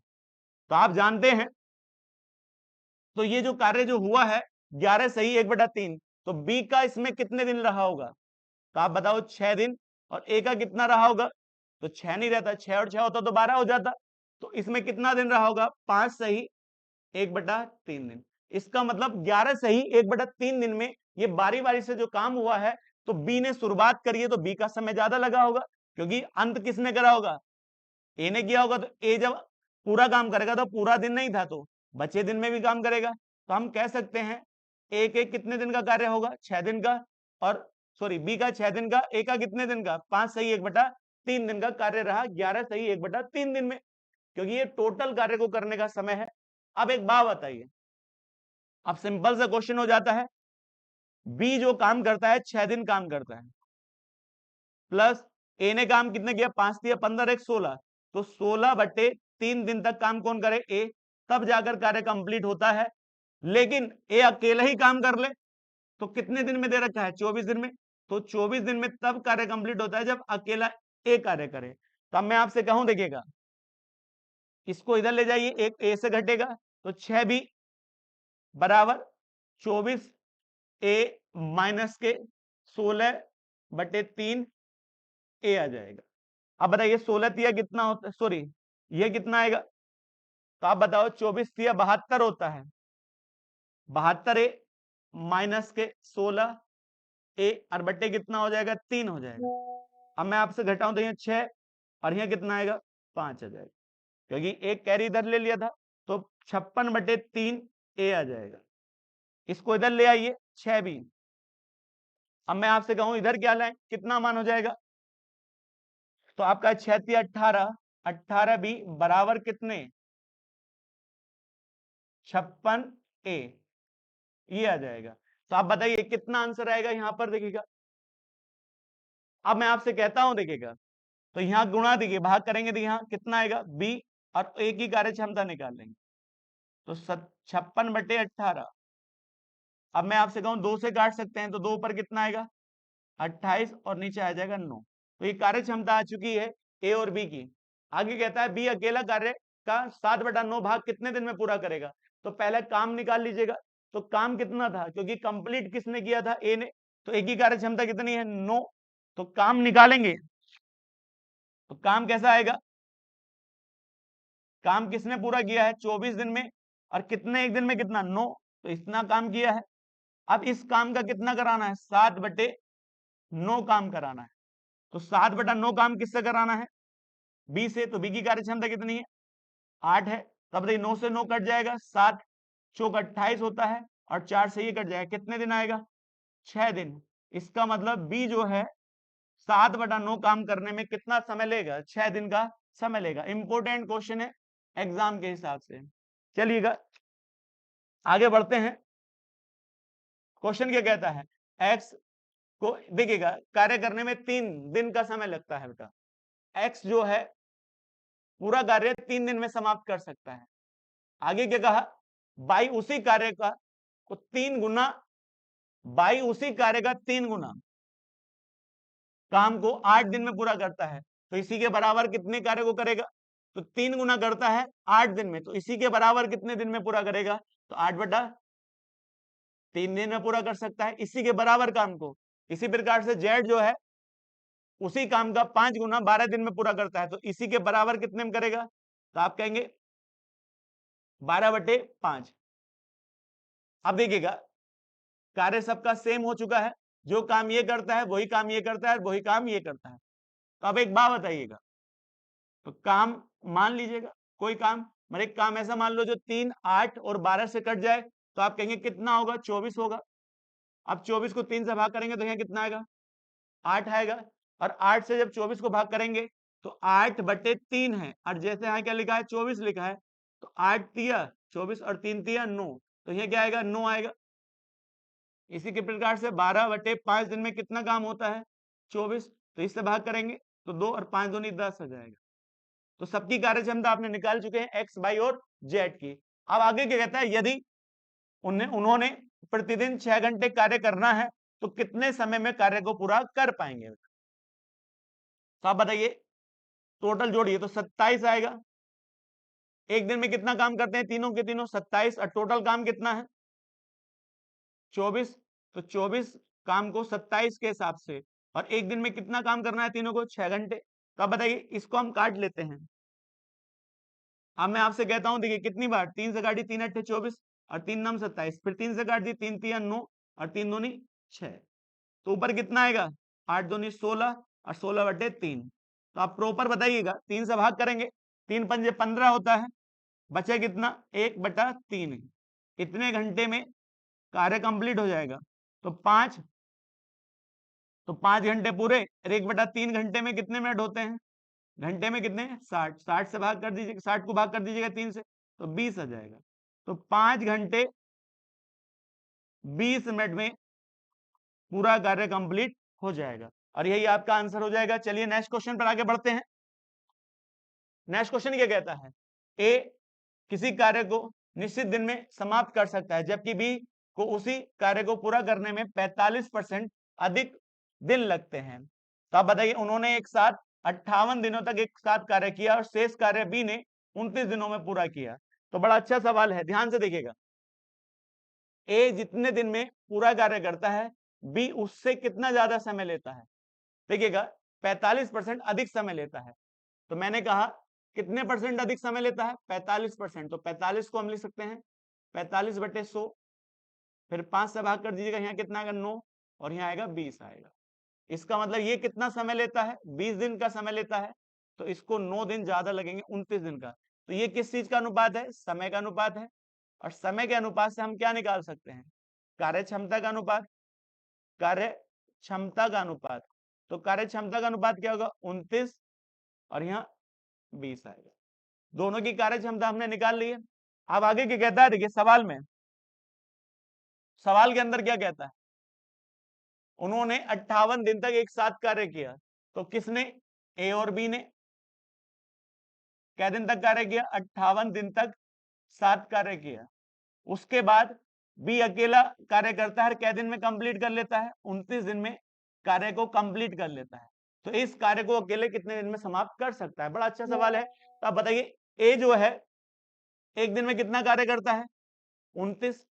तो आप जानते हैं तो ये जो कार्य जो हुआ है 11 सही 1/3, तो बी का इसमें कितने दिन रहा होगा, तो आप बताओ 6 दिन, और ए का कितना रहा होगा, तो 6 नहीं रहता, 6 और 6 होता तो 12 हो जाता, तो इसमें कितना दिन रहा होगा 5 सही 1/3 दिन। इसका मतलब 11 सही 1/3 दिन में ये बारी बारी से जो काम हुआ है, तो बी ने शुरुआत करी है तो बी का समय ज्यादा लगा होगा, क्योंकि अंत किसने करा होगा, ए ने किया होगा, तो ए जब पूरा काम करेगा तो पूरा दिन नहीं था, तो बचे दिन में भी काम करेगा, तो हम कह सकते हैं ए के कितने दिन का कार्य होगा 6 दिन का, और सॉरी बी का 6 दिन का, ए का कितने दिन का 5 सही 1/3 दिन का कार्य रहा 11 सही 1/3 दिन में, क्योंकि ये टोटल कार्य को करने का समय है। अब एक बात बताइए, अब सिंपल सा क्वेश्चन हो जाता है, बी जो काम करता है 6 दिन काम करता है, प्लस ए ने काम कितने किया 5 दिया 15 1 16, तो 16/3 दिन तक काम कौन करे ए, तब जाकर कार्य कंप्लीट होता है। लेकिन ए अकेला ही काम कर ले तो कितने दिन में दे रखा है 24 दिन में, तो 24 दिन में तब कार्य कंप्लीट होता है जब अकेला ए कार्य करे। तो अब मैं आपसे कहूं देखिएगा, इसको इधर ले जाइए, एक ए से घटेगा तो 6 भी बराबर 24 ए माइनस के 16/3 ए आ जाएगा। अब बताइए 16 तिया कितना होता है, सॉरी ये कितना आएगा, तो आप बताओ 24 तिया 72 होता है, 72 ए माइनस के 16 ए और बट्टे कितना हो जाएगा 3 हो जाएगा। अब मैं आपसे घटाऊं तो यहाँ 6 और यहाँ कितना आएगा 5 आ जाएगा, क्योंकि एक कैरी इधर ले लिया था, तो 56/3 ए आ जाएगा। इसको इधर ले आइए 6 भी, अब मैं आपसे कहूं इधर क्या लाएं, कितना मान हो जाएगा, तो आपका 6 तिया 18, 18 भी बराबर कितने 56 ए, ये आ जाएगा। तो आप बताइए कितना आंसर आएगा यहां पर, देखिएगा अब मैं आपसे कहता हूं देखिएगा, तो यहां गुणा देखिए भाग करेंगे तो यहां कितना आएगा बी, और ए की कार्य क्षमता निकाल लेंगे तो 56/18। अब मैं आपसे कहूं 2 से काट सकते हैं तो 2 पर कितना आएगा 28 और नीचे आ जाएगा 9, तो ये कार्य क्षमता आ चुकी है ए और बी की। आगे कहता है बी अकेला कार्य का 7/9 भाग कितने दिन में पूरा करेगा, तो पहले काम निकाल लीजिएगा, तो काम कितना था, क्योंकि कंप्लीट किसने किया था ए ने, तो ए की कार्य क्षमता कितनी है 9, तो काम निकालेंगे तो काम कैसा आएगा, काम किसने पूरा किया है 24 दिन में, और कितने एक दिन में कितना 9, तो इतना काम किया है। अब इस काम का कितना कराना है 7/9 काम कराना है, तो 7/9 काम किससे कराना है बी से, तो बी की कार्य क्षमता कितनी है 8 है, तब देखिए 9 से 9 कट जाएगा, 7 चौक 28 होता है, और 4 से ये कट जाएगा, कितने दिन आएगा 6 दिन। इसका मतलब बी जो है 7/9 काम करने में कितना समय लेगा 6 दिन का समय लेगा। इंपॉर्टेंट क्वेश्चन है, एग्जाम के हिसाब से। चलिएगा आगे बढ़ते हैं। क्वेश्चन क्या कहता है, एक्स को देखिएगा कार्य करने में 3 दिन का समय लगता है बेटा। एक्स जो है पूरा कार्य 3 दिन में समाप्त कर सकता है। आगे क्या कहा, बाई उसी कार्य का को 3 गुना, बाई उसी कार्य का 3 गुना काम को 8 दिन में पूरा करता है। तो इसी के बराबर कितने कार्य को करेगा, तो 3 गुना करता है 8 दिन में, तो इसी के बराबर कितने दिन में पूरा करेगा, तो 8/3 दिन में पूरा कर सकता है इसी के बराबर काम को। इसी प्रकार से जेड जो है उसी काम का 5 गुना 12 दिन में पूरा करता है, तो इसी के बराबर कितने में करेगा, तो आप कहेंगे 12/5। अब देखिएगा कार्य सबका सेम हो चुका है, जो काम ये करता है वही काम ये करता है, वही काम ये करता है। तो अब एक बात बताइएगा, तो काम मान लीजिएगा कोई काम, मतलब एक काम ऐसा मान लो जो 3, 8 और 12 से कट जाए, तो आप कहेंगे कितना होगा, 24 होगा। अब 24 को 3 से भाग करेंगे तो यहाँ कितना आएगा, 8 आएगा। और 8 से जब 24 को भाग करेंगे तो 8/3 है, और जैसे यहाँ क्या लिखा है 24 लिखा है, तो 8 तिया 24 और 3 तिया 9, तो ये क्या आएगा, 9 आएगा। इसी के प्रकार से 12/5 दिन में कितना काम होता है, 24, तो इससे भाग करेंगे तो 2 और 5 दूनी 10 हो जाएगा। तो सबकी कार्य क्षमता आपने निकाल चुके हैं एक्स, वाई और जेड की। अब आगे क्या कहता है, यदि उन्होंने प्रतिदिन 6 घंटे कार्य करना है तो कितने समय में कार्य को पूरा कर पाएंगे, तो आप बताइए, टोटल जोड़िए तो 27 आएगा। एक दिन में कितना काम करते हैं तीनों के तीनों, 27, और टोटल काम कितना है 24, तो 24 काम को 27 के हिसाब से, और एक दिन में कितना काम करना है तीनों को, 6 घंटे। तो आप बताइए, इसको हम काट लेते हैं। अब मैं आपसे कहता हूं, देखिए कितनी बार, 3 से काटी 3 8 24 और 3 9 27, फिर 3 से काट दी 3 3 9 और 3 दूनी 6, तो ऊपर कितना आएगा 8 दूनी 16 और 16/3। तो आप प्रॉपर बताइएगा, 3 से भाग करेंगे, 3 पंजे 15 होता है, बचे कितना 1/3, इतने घंटे में कार्य कंप्लीट हो जाएगा। तो 5 घंटे पूरे, 1/3 घंटे में कितने मिनट होते हैं, घंटे में कितने 60, 60 से भाग कर दीजिए, 60 को भाग कर दीजिएगा 3 से, तो 20 आ जाएगा। तो 5 घंटे 20 मिनट में पूरा कार्य कंप्लीट हो जाएगा, और यही आपका आंसर हो जाएगा। चलिए नेक्स्ट क्वेश्चन पर आगे बढ़ते हैं। नेक्स्ट क्वेश्चन क्या कहता है, ए किसी कार्य को निश्चित दिन में समाप्त कर सकता है, जबकि बी को उसी कार्य को पूरा करने में 45% अधिक दिन लगते हैं। तो आप बताइए, उन्होंने एक साथ 58 दिनों तक एक साथ कार्य किया और शेष कार्य बी ने 29 दिनों में पूरा किया। तो बड़ा अच्छा सवाल है, ध्यान से देखिएगा। ए जितने दिन में पूरा कार्य करता है, बी उससे कितना ज्यादा समय लेता है, देखिएगा 45% अधिक समय लेता है। तो मैंने कहा कितने परसेंट अधिक समय लेता है, 45%। तो 45 को हम लिख सकते हैं 45/100, फिर 5 से भाग कर दीजिएगा, यहाँ कितना आएगा 9, और यहाँ आएगा 20 आएगा। इसका मतलब ये कितना समय लेता है, 20 दिन का समय लेता है, तो इसको 9 दिन ज्यादा लगेंगे, 29 दिन का। तो ये किस चीज का अनुपात है, समय का अनुपात है। और समय के अनुपात से हम क्या निकाल सकते हैं, कार्य क्षमता का अनुपात, कार्य क्षमता का अनुपात। तो कार्य क्षमता का अनुपात क्या होगा, 29, और यहाँ 20 आएगा। दोनों की कार्य क्षमता हमने निकाल ली है। अब आगे क्या कहता है, देखिए सवाल के अंदर क्या कहता है, उन्होंने 58 दिन तक एक साथ कार्य किया। तो किसने, ए और बी ने क्या दिन तक कार्य किया, 58 दिन तक साथ कार्य किया। उसके बाद बी अकेला कार्य करता है, क्या दिन में कंप्लीट कर लेता है, 29 दिन में कार्य को कंप्लीट कर लेता है। तो इस कार्य को अकेले कितने दिन में समाप्त कर सकता है, बड़ा अच्छा सवाल है। तो आप बताइए, ए जो है एक दिन में कितना कार्य करता है, 29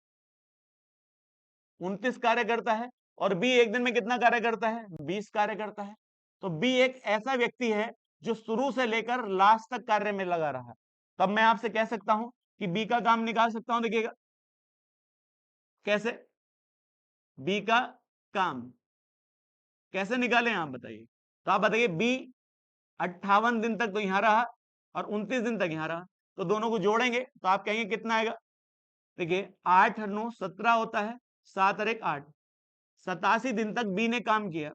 कार्य करता है, और बी एक दिन में कितना कार्य करता है, 20 कार्य करता है। तो बी एक ऐसा व्यक्ति है जो शुरू से लेकर लास्ट तक कार्य में लगा रहा है। तब मैं आपसे कह सकता हूं कि बी का काम निकाल सकता हूं, देखिएगा कैसे, बी का काम कैसे निकालें आप बताइए। तो आप बताइए, बी 58 दिन तक तो यहां रहा और 29 दिन तक यहां रहा, तो दोनों को जोड़ेंगे तो आप कहेंगे कितना आएगा, देखिए 8 और 9 17 होता है, 7 और 1 8, 87 दिन तक बी ने काम किया,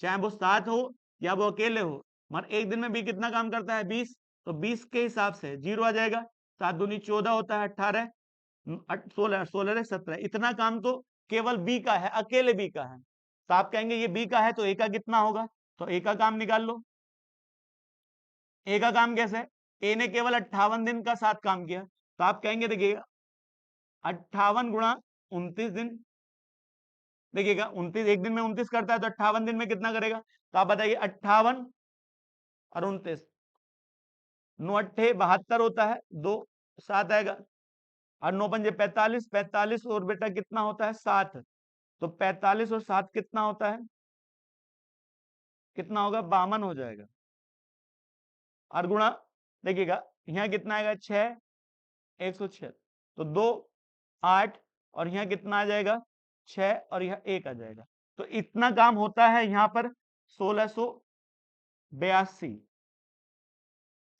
चाहे वो साथ हो या वो अकेले हो। मगर एक दिन में बी कितना काम करता है, 20, तो 20 के हिसाब से 0 आ जाएगा, 7 दूनी 14 होता है, 18 16 16 17, इतना काम तो केवल बी का है, अकेले बी का है। तो आप कहेंगे ये बी का है तो ए का कितना होगा, तो ए का काम निकाल लो। ए का काम कैसे, ए ने केवल 58 दिन का साथ काम किया, तो आप कहेंगे देखिएगा 58 गुणा 29 दिन, देखिएगा 29 एक दिन में 29 करता है तो 58 दिन में कितना करेगा, तो आप बताइए 58 और 29, 9 अट्ठे 72 होता है, 2 7 आएगा, और 9 पंजे 45, 45 और बेटा कितना होता है 7, तो 45 और 7 कितना होता है, कितना होगा 52 हो जाएगा। और गुणा देखिएगा यहाँ कितना आएगा 6 106, तो 2 8 और यहाँ कितना आ जाएगा 6 और यह 1 आ जाएगा, तो इतना काम होता है यहाँ पर 1682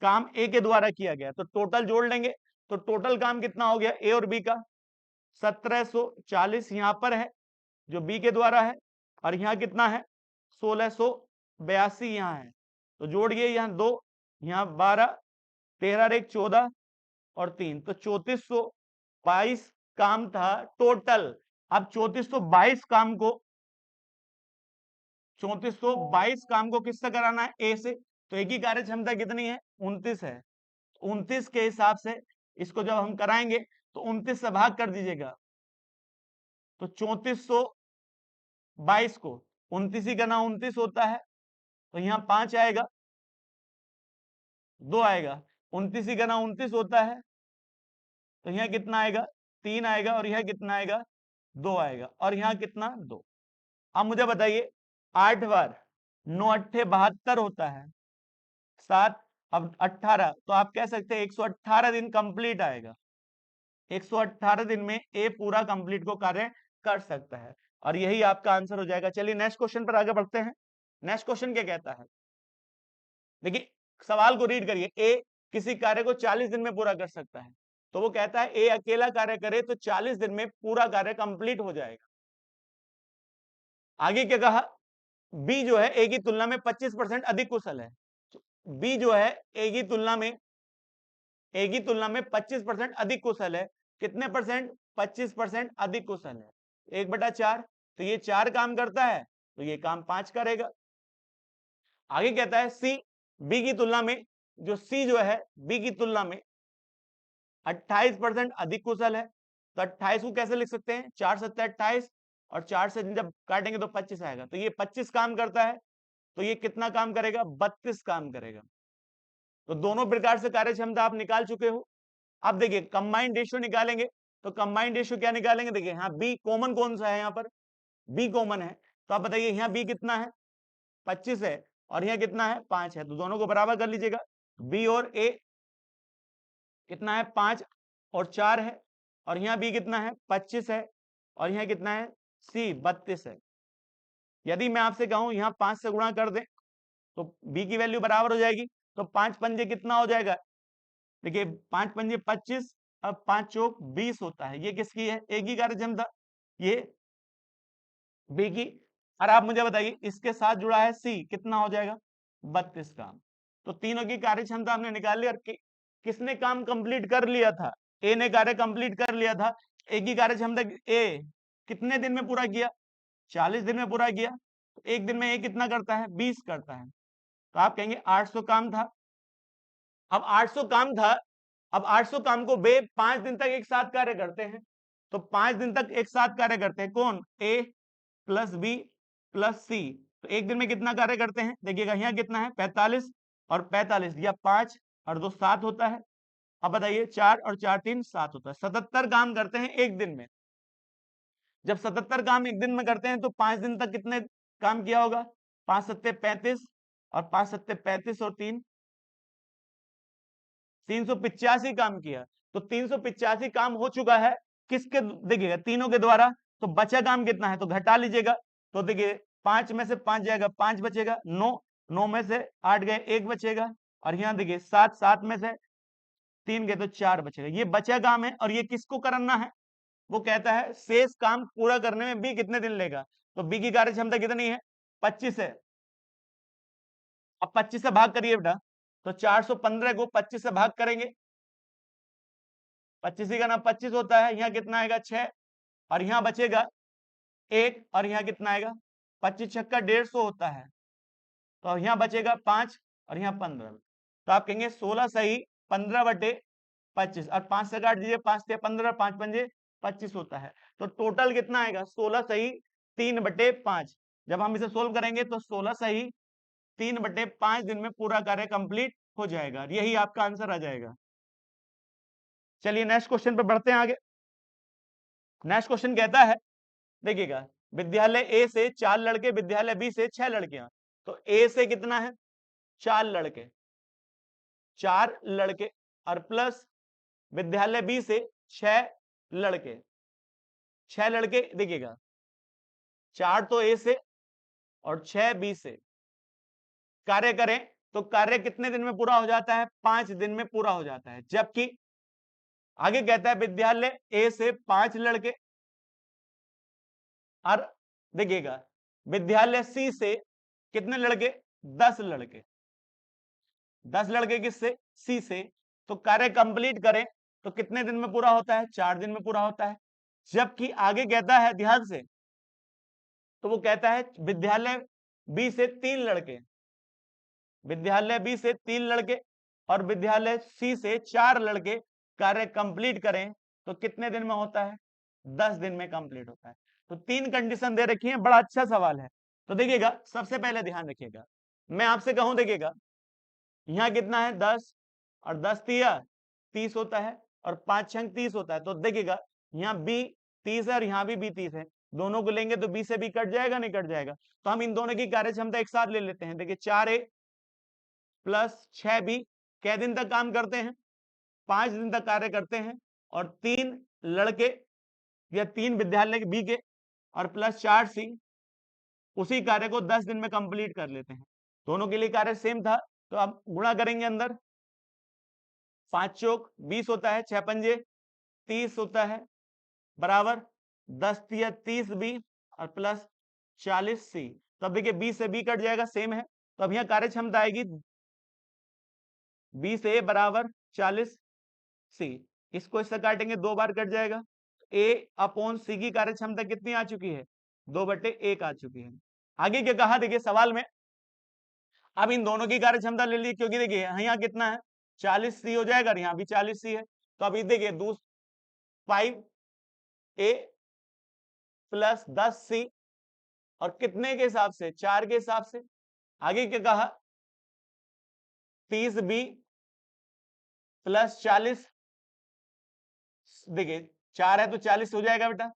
काम ए के द्वारा किया गया। तो टोटल जोड़ लेंगे तो टोटल काम कितना हो गया ए और बी का 1740 यहाँ पर है जो बी के द्वारा है, और यहाँ कितना है 1682 यहाँ है, तो जोड़िए यहाँ 2 यहाँ 12 13 एक 14 और 3, तो 3422 काम था टोटल। अब 3422 काम को 3422 काम को किससे कराना है ए से, तो एक ही कार्य क्षमता कितनी है 29 है, 29 के हिसाब से इसको जब हम कराएंगे तो 29 से भाग कर दीजिएगा, तो 3422 को 29 ही करना 29 होता है, तो यहाँ 5 आएगा 2 आएगा, 29 ही करना 29 होता है, तो यहाँ कितना आएगा 3 आएगा, और यह कितना आएगा 2 आएगा, और यहाँ कितना 2। अब मुझे बताइए 8 बार 9 अट्ठे 72 होता है, 7 अब 18, तो आप कह सकते हैं 118 दिन कंप्लीट आएगा, 118 दिन में ए पूरा कंप्लीट को कार्य कर सकता है, और यही आपका आंसर हो जाएगा। चलिए नेक्स्ट क्वेश्चन पर आगे बढ़ते हैं। नेक्स्ट क्वेश्चन क्या कहता है, देखिए सवाल को रीड करिए, ए किसी कार्य को 40 दिन में पूरा कर सकता है, तो वो कहता है ए अकेला कार्य करे तो 40 दिन में पूरा कार्य कंप्लीट हो जाएगा। आगे क्या कहा, बी जो है ए की तुलना में 25% अधिक कुशल है, बी जो है ए की तुलना में 25% अधिक कुशल है, कितने परसेंट 25% अधिक कुशल है, 1/4, तो ये 4 काम करता है तो ये काम 5 करेगा। आगे कहता है सी बी की तुलना में, जो सी जो है बी की तुलना में 28% अधिक कुशल है, तो 28 को कैसे लिख सकते हैं 4 7 28, और 4 से जब काटेंगे तो 25 आएगा, तो ये 25 काम करता है, तो ये कितना काम करेगा 32 काम करेगा। तो दोनों प्रकार से कार्य क्षमता आप निकाल चुके हो। अब देखिए कंबाइंड रेशियो निकालेंगे, तो कंबाइंड रेशियो क्या निकालेंगे, देखिए यहाँ बी कॉमन कौन सा है, यहाँ पर बी कॉमन है, तो आप बताइए यहाँ बी कितना है 25 है, और यहाँ कितना है 5 है, तो दोनों को बराबर कर लीजिएगा, बी और ए कितना है 5 और 4 है, और यहाँ बी कितना है 25 है, और यहाँ कितना है सी 32 है। यदि मैं आपसे कहूं यहाँ 5 से गुणा कर दें तो बी की वैल्यू बराबर हो जाएगी, तो 5 पंजे कितना हो जाएगा, देखिए 5 पंजे 25, अब 5 चौक 20 होता है, ये किसकी है एक ही कार्य क्षमता, ये बी की। और आप मुझे बताइए इसके साथ जुड़ा है सी, कितना हो जाएगा 32 काम, तो तीनों की कार्य क्षमता हमने निकाल ली, और किसने काम कंप्लीट कर लिया था, ए ने कार्य कंप्लीट कर लिया था, एक ही कार्य क्षमता ए कितने दिन में पूरा किया 40 दिन में पूरा किया, तो एक दिन में ए कितना करता है 20 करता है, तो आप कहेंगे 800 काम था। अब 800 काम था, अब 800 काम को बे 5 दिन तक एक साथ कार्य करते हैं, तो 5 दिन तक एक साथ कार्य करते हैं कौन, ए प्लस बी प्लस सी, तो एक दिन में कितना कार्य करते हैं, देखिएगा यहाँ कितना है 45 और 45 या 5 और 2 7 होता है। अब बताइए 4 और 4 3 7 होता है, 77 काम करते हैं एक दिन में। जब 77 काम एक दिन में करते हैं तो 5 दिन तक कितने काम किया होगा, 5 सत्ते 35 और 5 सत्ते 35 और 3 385 काम किया, तो 385 काम हो चुका है किसके, देखिएगा तीनों के द्वारा, तो बचा काम कितना है तो घटा लीजिएगा, तो देखिए 5 में से 5 जाएगा 5 बचेगा, 9 9 में से 8 गए 1 बचेगा, और यहाँ देखिए 7 7 में से 3 गए तो 4 बचेगा, ये बचा काम है, और ये किसको करना है, वो कहता है शेष काम पूरा करने में बी कितने दिन लेगा, तो बी की कार्य क्षमता कितनी है 25 है, अब 25 से भाग करिए बेटा, तो 415 को 25 से भाग करेंगे, 25 का ना 25 होता है, यहाँ कितना आएगा 6, और यहाँ बचेगा 1, और यहाँ कितना आएगा 25 छक्का 150 होता है, तो यहाँ बचेगा 5 और यहाँ 15। तो आप कहेंगे 16 सही 15/25, और 5 से काट दीजिए, 5 से 15, 5 पंजे 25 होता है। तो टोटल कितना आएगा 16 सही 3/5। जब हम इसे सोल्व करेंगे तो 16 सही 3/5 दिन में पूरा कार्य कंप्लीट हो जाएगा। यही आपका आंसर आ जाएगा। चलिए नेक्स्ट क्वेश्चन पर बढ़ते हैं आगे। नेक्स्ट क्वेश्चन कहता है, देखिएगा, विद्यालय ए से 4 लड़के, विद्यालय बी से 6 लड़कियां। तो ए से कितना है 4 लड़के, 4 लड़के, और प्लस विद्यालय बी से 6 लड़के, 6 लड़के। देखिएगा 4 तो ए से और 6 बी से। कार्य करें तो कार्य कितने दिन में पूरा हो जाता है 5 दिन में पूरा हो जाता है। जबकि आगे कहता है विद्यालय ए से 5 लड़के, और देखिएगा विद्यालय सी से कितने लड़के 10 लड़के, 10 लड़के किससे सी से। तो कार्य कंप्लीट करें तो कितने दिन में पूरा होता है 4 दिन में पूरा होता है। जबकि आगे कहता है ध्यान से, तो वो कहता है विद्यालय बी से 3 लड़के, विद्यालय बी से 3 लड़के और विद्यालय सी से 4 लड़के कार्य कंप्लीट करें तो कितने दिन में होता है 10 दिन में कंप्लीट होता है। तो 3 कंडीशन दे रखी है, बड़ा अच्छा सवाल है। तो देखिएगा सबसे पहले ध्यान रखिएगा, मैं आपसे कहूं, देखिएगा यहाँ कितना है 10, और 10 तिया 30 होता है, और 5 छंग 30 होता है। तो देखिएगा यहाँ बी 30 है और यहाँ भी 30 है, दोनों को लेंगे तो बी से बी कट जाएगा, नहीं कट जाएगा। तो हम इन दोनों की कार्य क्षमता एक साथ ले लेते हैं। देखिए 4A प्लस 6B कै दिन तक काम करते हैं 5 दिन तक कार्य करते हैं, और 3 लड़के या 3 विद्यालय बी के और प्लस 4C उसी कार्य को 10 दिन में कंप्लीट कर लेते हैं। दोनों के लिए कार्य सेम था, तो अब गुणा करेंगे अंदर, 5 चौक 20 होता है, 6 पंजे 30 होता है, बराबर 10 तिया 30B और प्लस 40C। तो अब देखिए 20 से B कट जाएगा, सेम है। तो अब यहाँ कार्य क्षमता आएगी 20A बराबर 40C। इसको इससे काटेंगे 2 बार कट जाएगा। A/C की कार्य क्षमता कितनी आ चुकी है 2/1 आ चुकी है। आगे क्या कहा देखिए सवाल में, अब इन दोनों की कार्य क्षमता ले ली, क्योंकि देखिए यहाँ कितना है 40C हो जाएगा और यहाँ भी 40C है। तो अभी देखिए 5A प्लस 10C, और कितने के हिसाब से 4 के हिसाब से। आगे क्या कहा 30B प्लस 40, देखिए 4 है तो 40 हो जाएगा बेटा,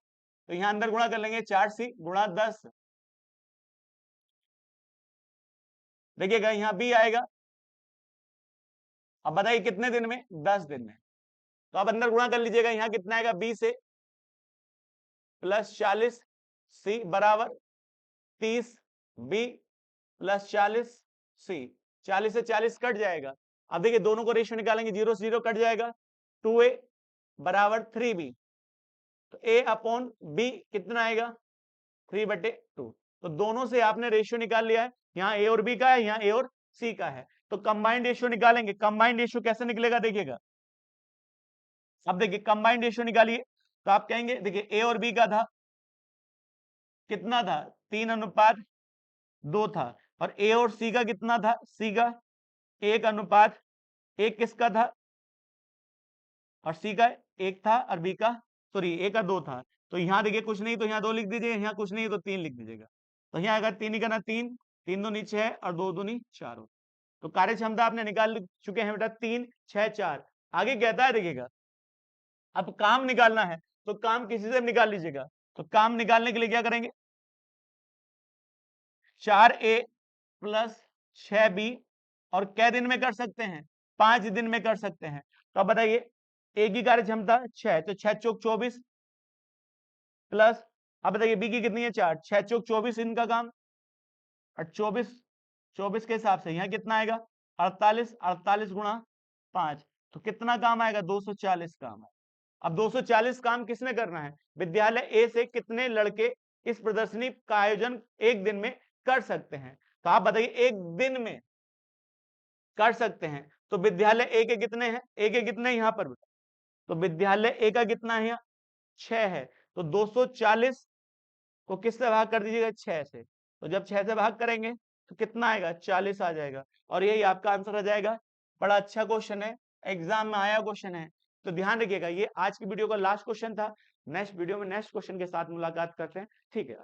तो यहां अंदर गुणा कर लेंगे 4C गुणा 10। देखिएगा यहां B आएगा, अब बताइए कितने दिन में 10 दिन में। तो अब अंदर गुणा कर लीजिएगा, यहां कितना आएगा B से प्लस 40C बराबर 30B प्लस 40C। 40 से 40 कट जाएगा। अब देखिए दोनों को रेशियो निकालेंगे, 0 से 0 कट जाएगा, 2A बराबर 3B। तो A/B कितना आएगा 3/2। तो दोनों से आपने रेशियो निकाल लिया है, यहाँ A और B का है, यहाँ A और C का है। तो कंबाइंड रेशियो निकालेंगे। कंबाइंड रेशियो कैसे निकलेगा देखिएगा, अब देखिए कंबाइंड रेशियो निकालिए, तो आप कहेंगे देखिए A और B का था कितना था 3:2 था, और A और C का कितना था, C का 1:1 किसका था, और C का 1 था, और B का सॉरी A का 2 था। तो यहाँ देखिए कुछ नहीं तो यहाँ 2 लिख दीजिए, यहाँ कुछ नहीं तो 3 लिख दीजिएगा। तो यहाँ अगर 3 ही करना 3, 3 दूनी 6 और 2 दूनी 4। तो कार्य क्षमता आपने निकाल चुके हैं बेटा 3 6 4। आगे कहता है देखिएगा अब काम निकालना है, तो काम किसी से निकाल लीजिएगा। तो काम निकालने के लिए क्या करेंगे 4A प्लस 6B, और कै दिन में कर सकते हैं 5 दिन में कर सकते हैं। तो अब बताइए A की कार्य क्षमता 6, तो 6 चौक 24 प्लस, अब बताइए B की कितनी है 4, 6 चौक 24 इनका काम, और 24 के हिसाब से यहाँ कितना आएगा 48, 48 गुणा 5, तो कितना काम आएगा 240 काम है। अब 240 काम किसने करना है, विद्यालय ए से कितने लड़के इस प्रदर्शनी का आयोजन एक दिन में कर सकते हैं। तो आप बताइए एक दिन में कर सकते हैं। तो विद्यालय ए के कितने हैं, ए के कितने यहाँ पर, तो विद्यालय ए का कितना है यहाँ 6 है, तो 240 को किससे भाग कर दीजिएगा 6 से, तो जब 6 से भाग करेंगे तो कितना आएगा 40 आ जाएगा, और यही आपका आंसर आ जाएगा। बड़ा अच्छा क्वेश्चन है, एग्जाम में आया क्वेश्चन है, तो ध्यान रखिएगा। ये आज की वीडियो का लास्ट क्वेश्चन था। नेक्स्ट वीडियो में नेक्स्ट क्वेश्चन के साथ मुलाकात करते हैं। ठीक है।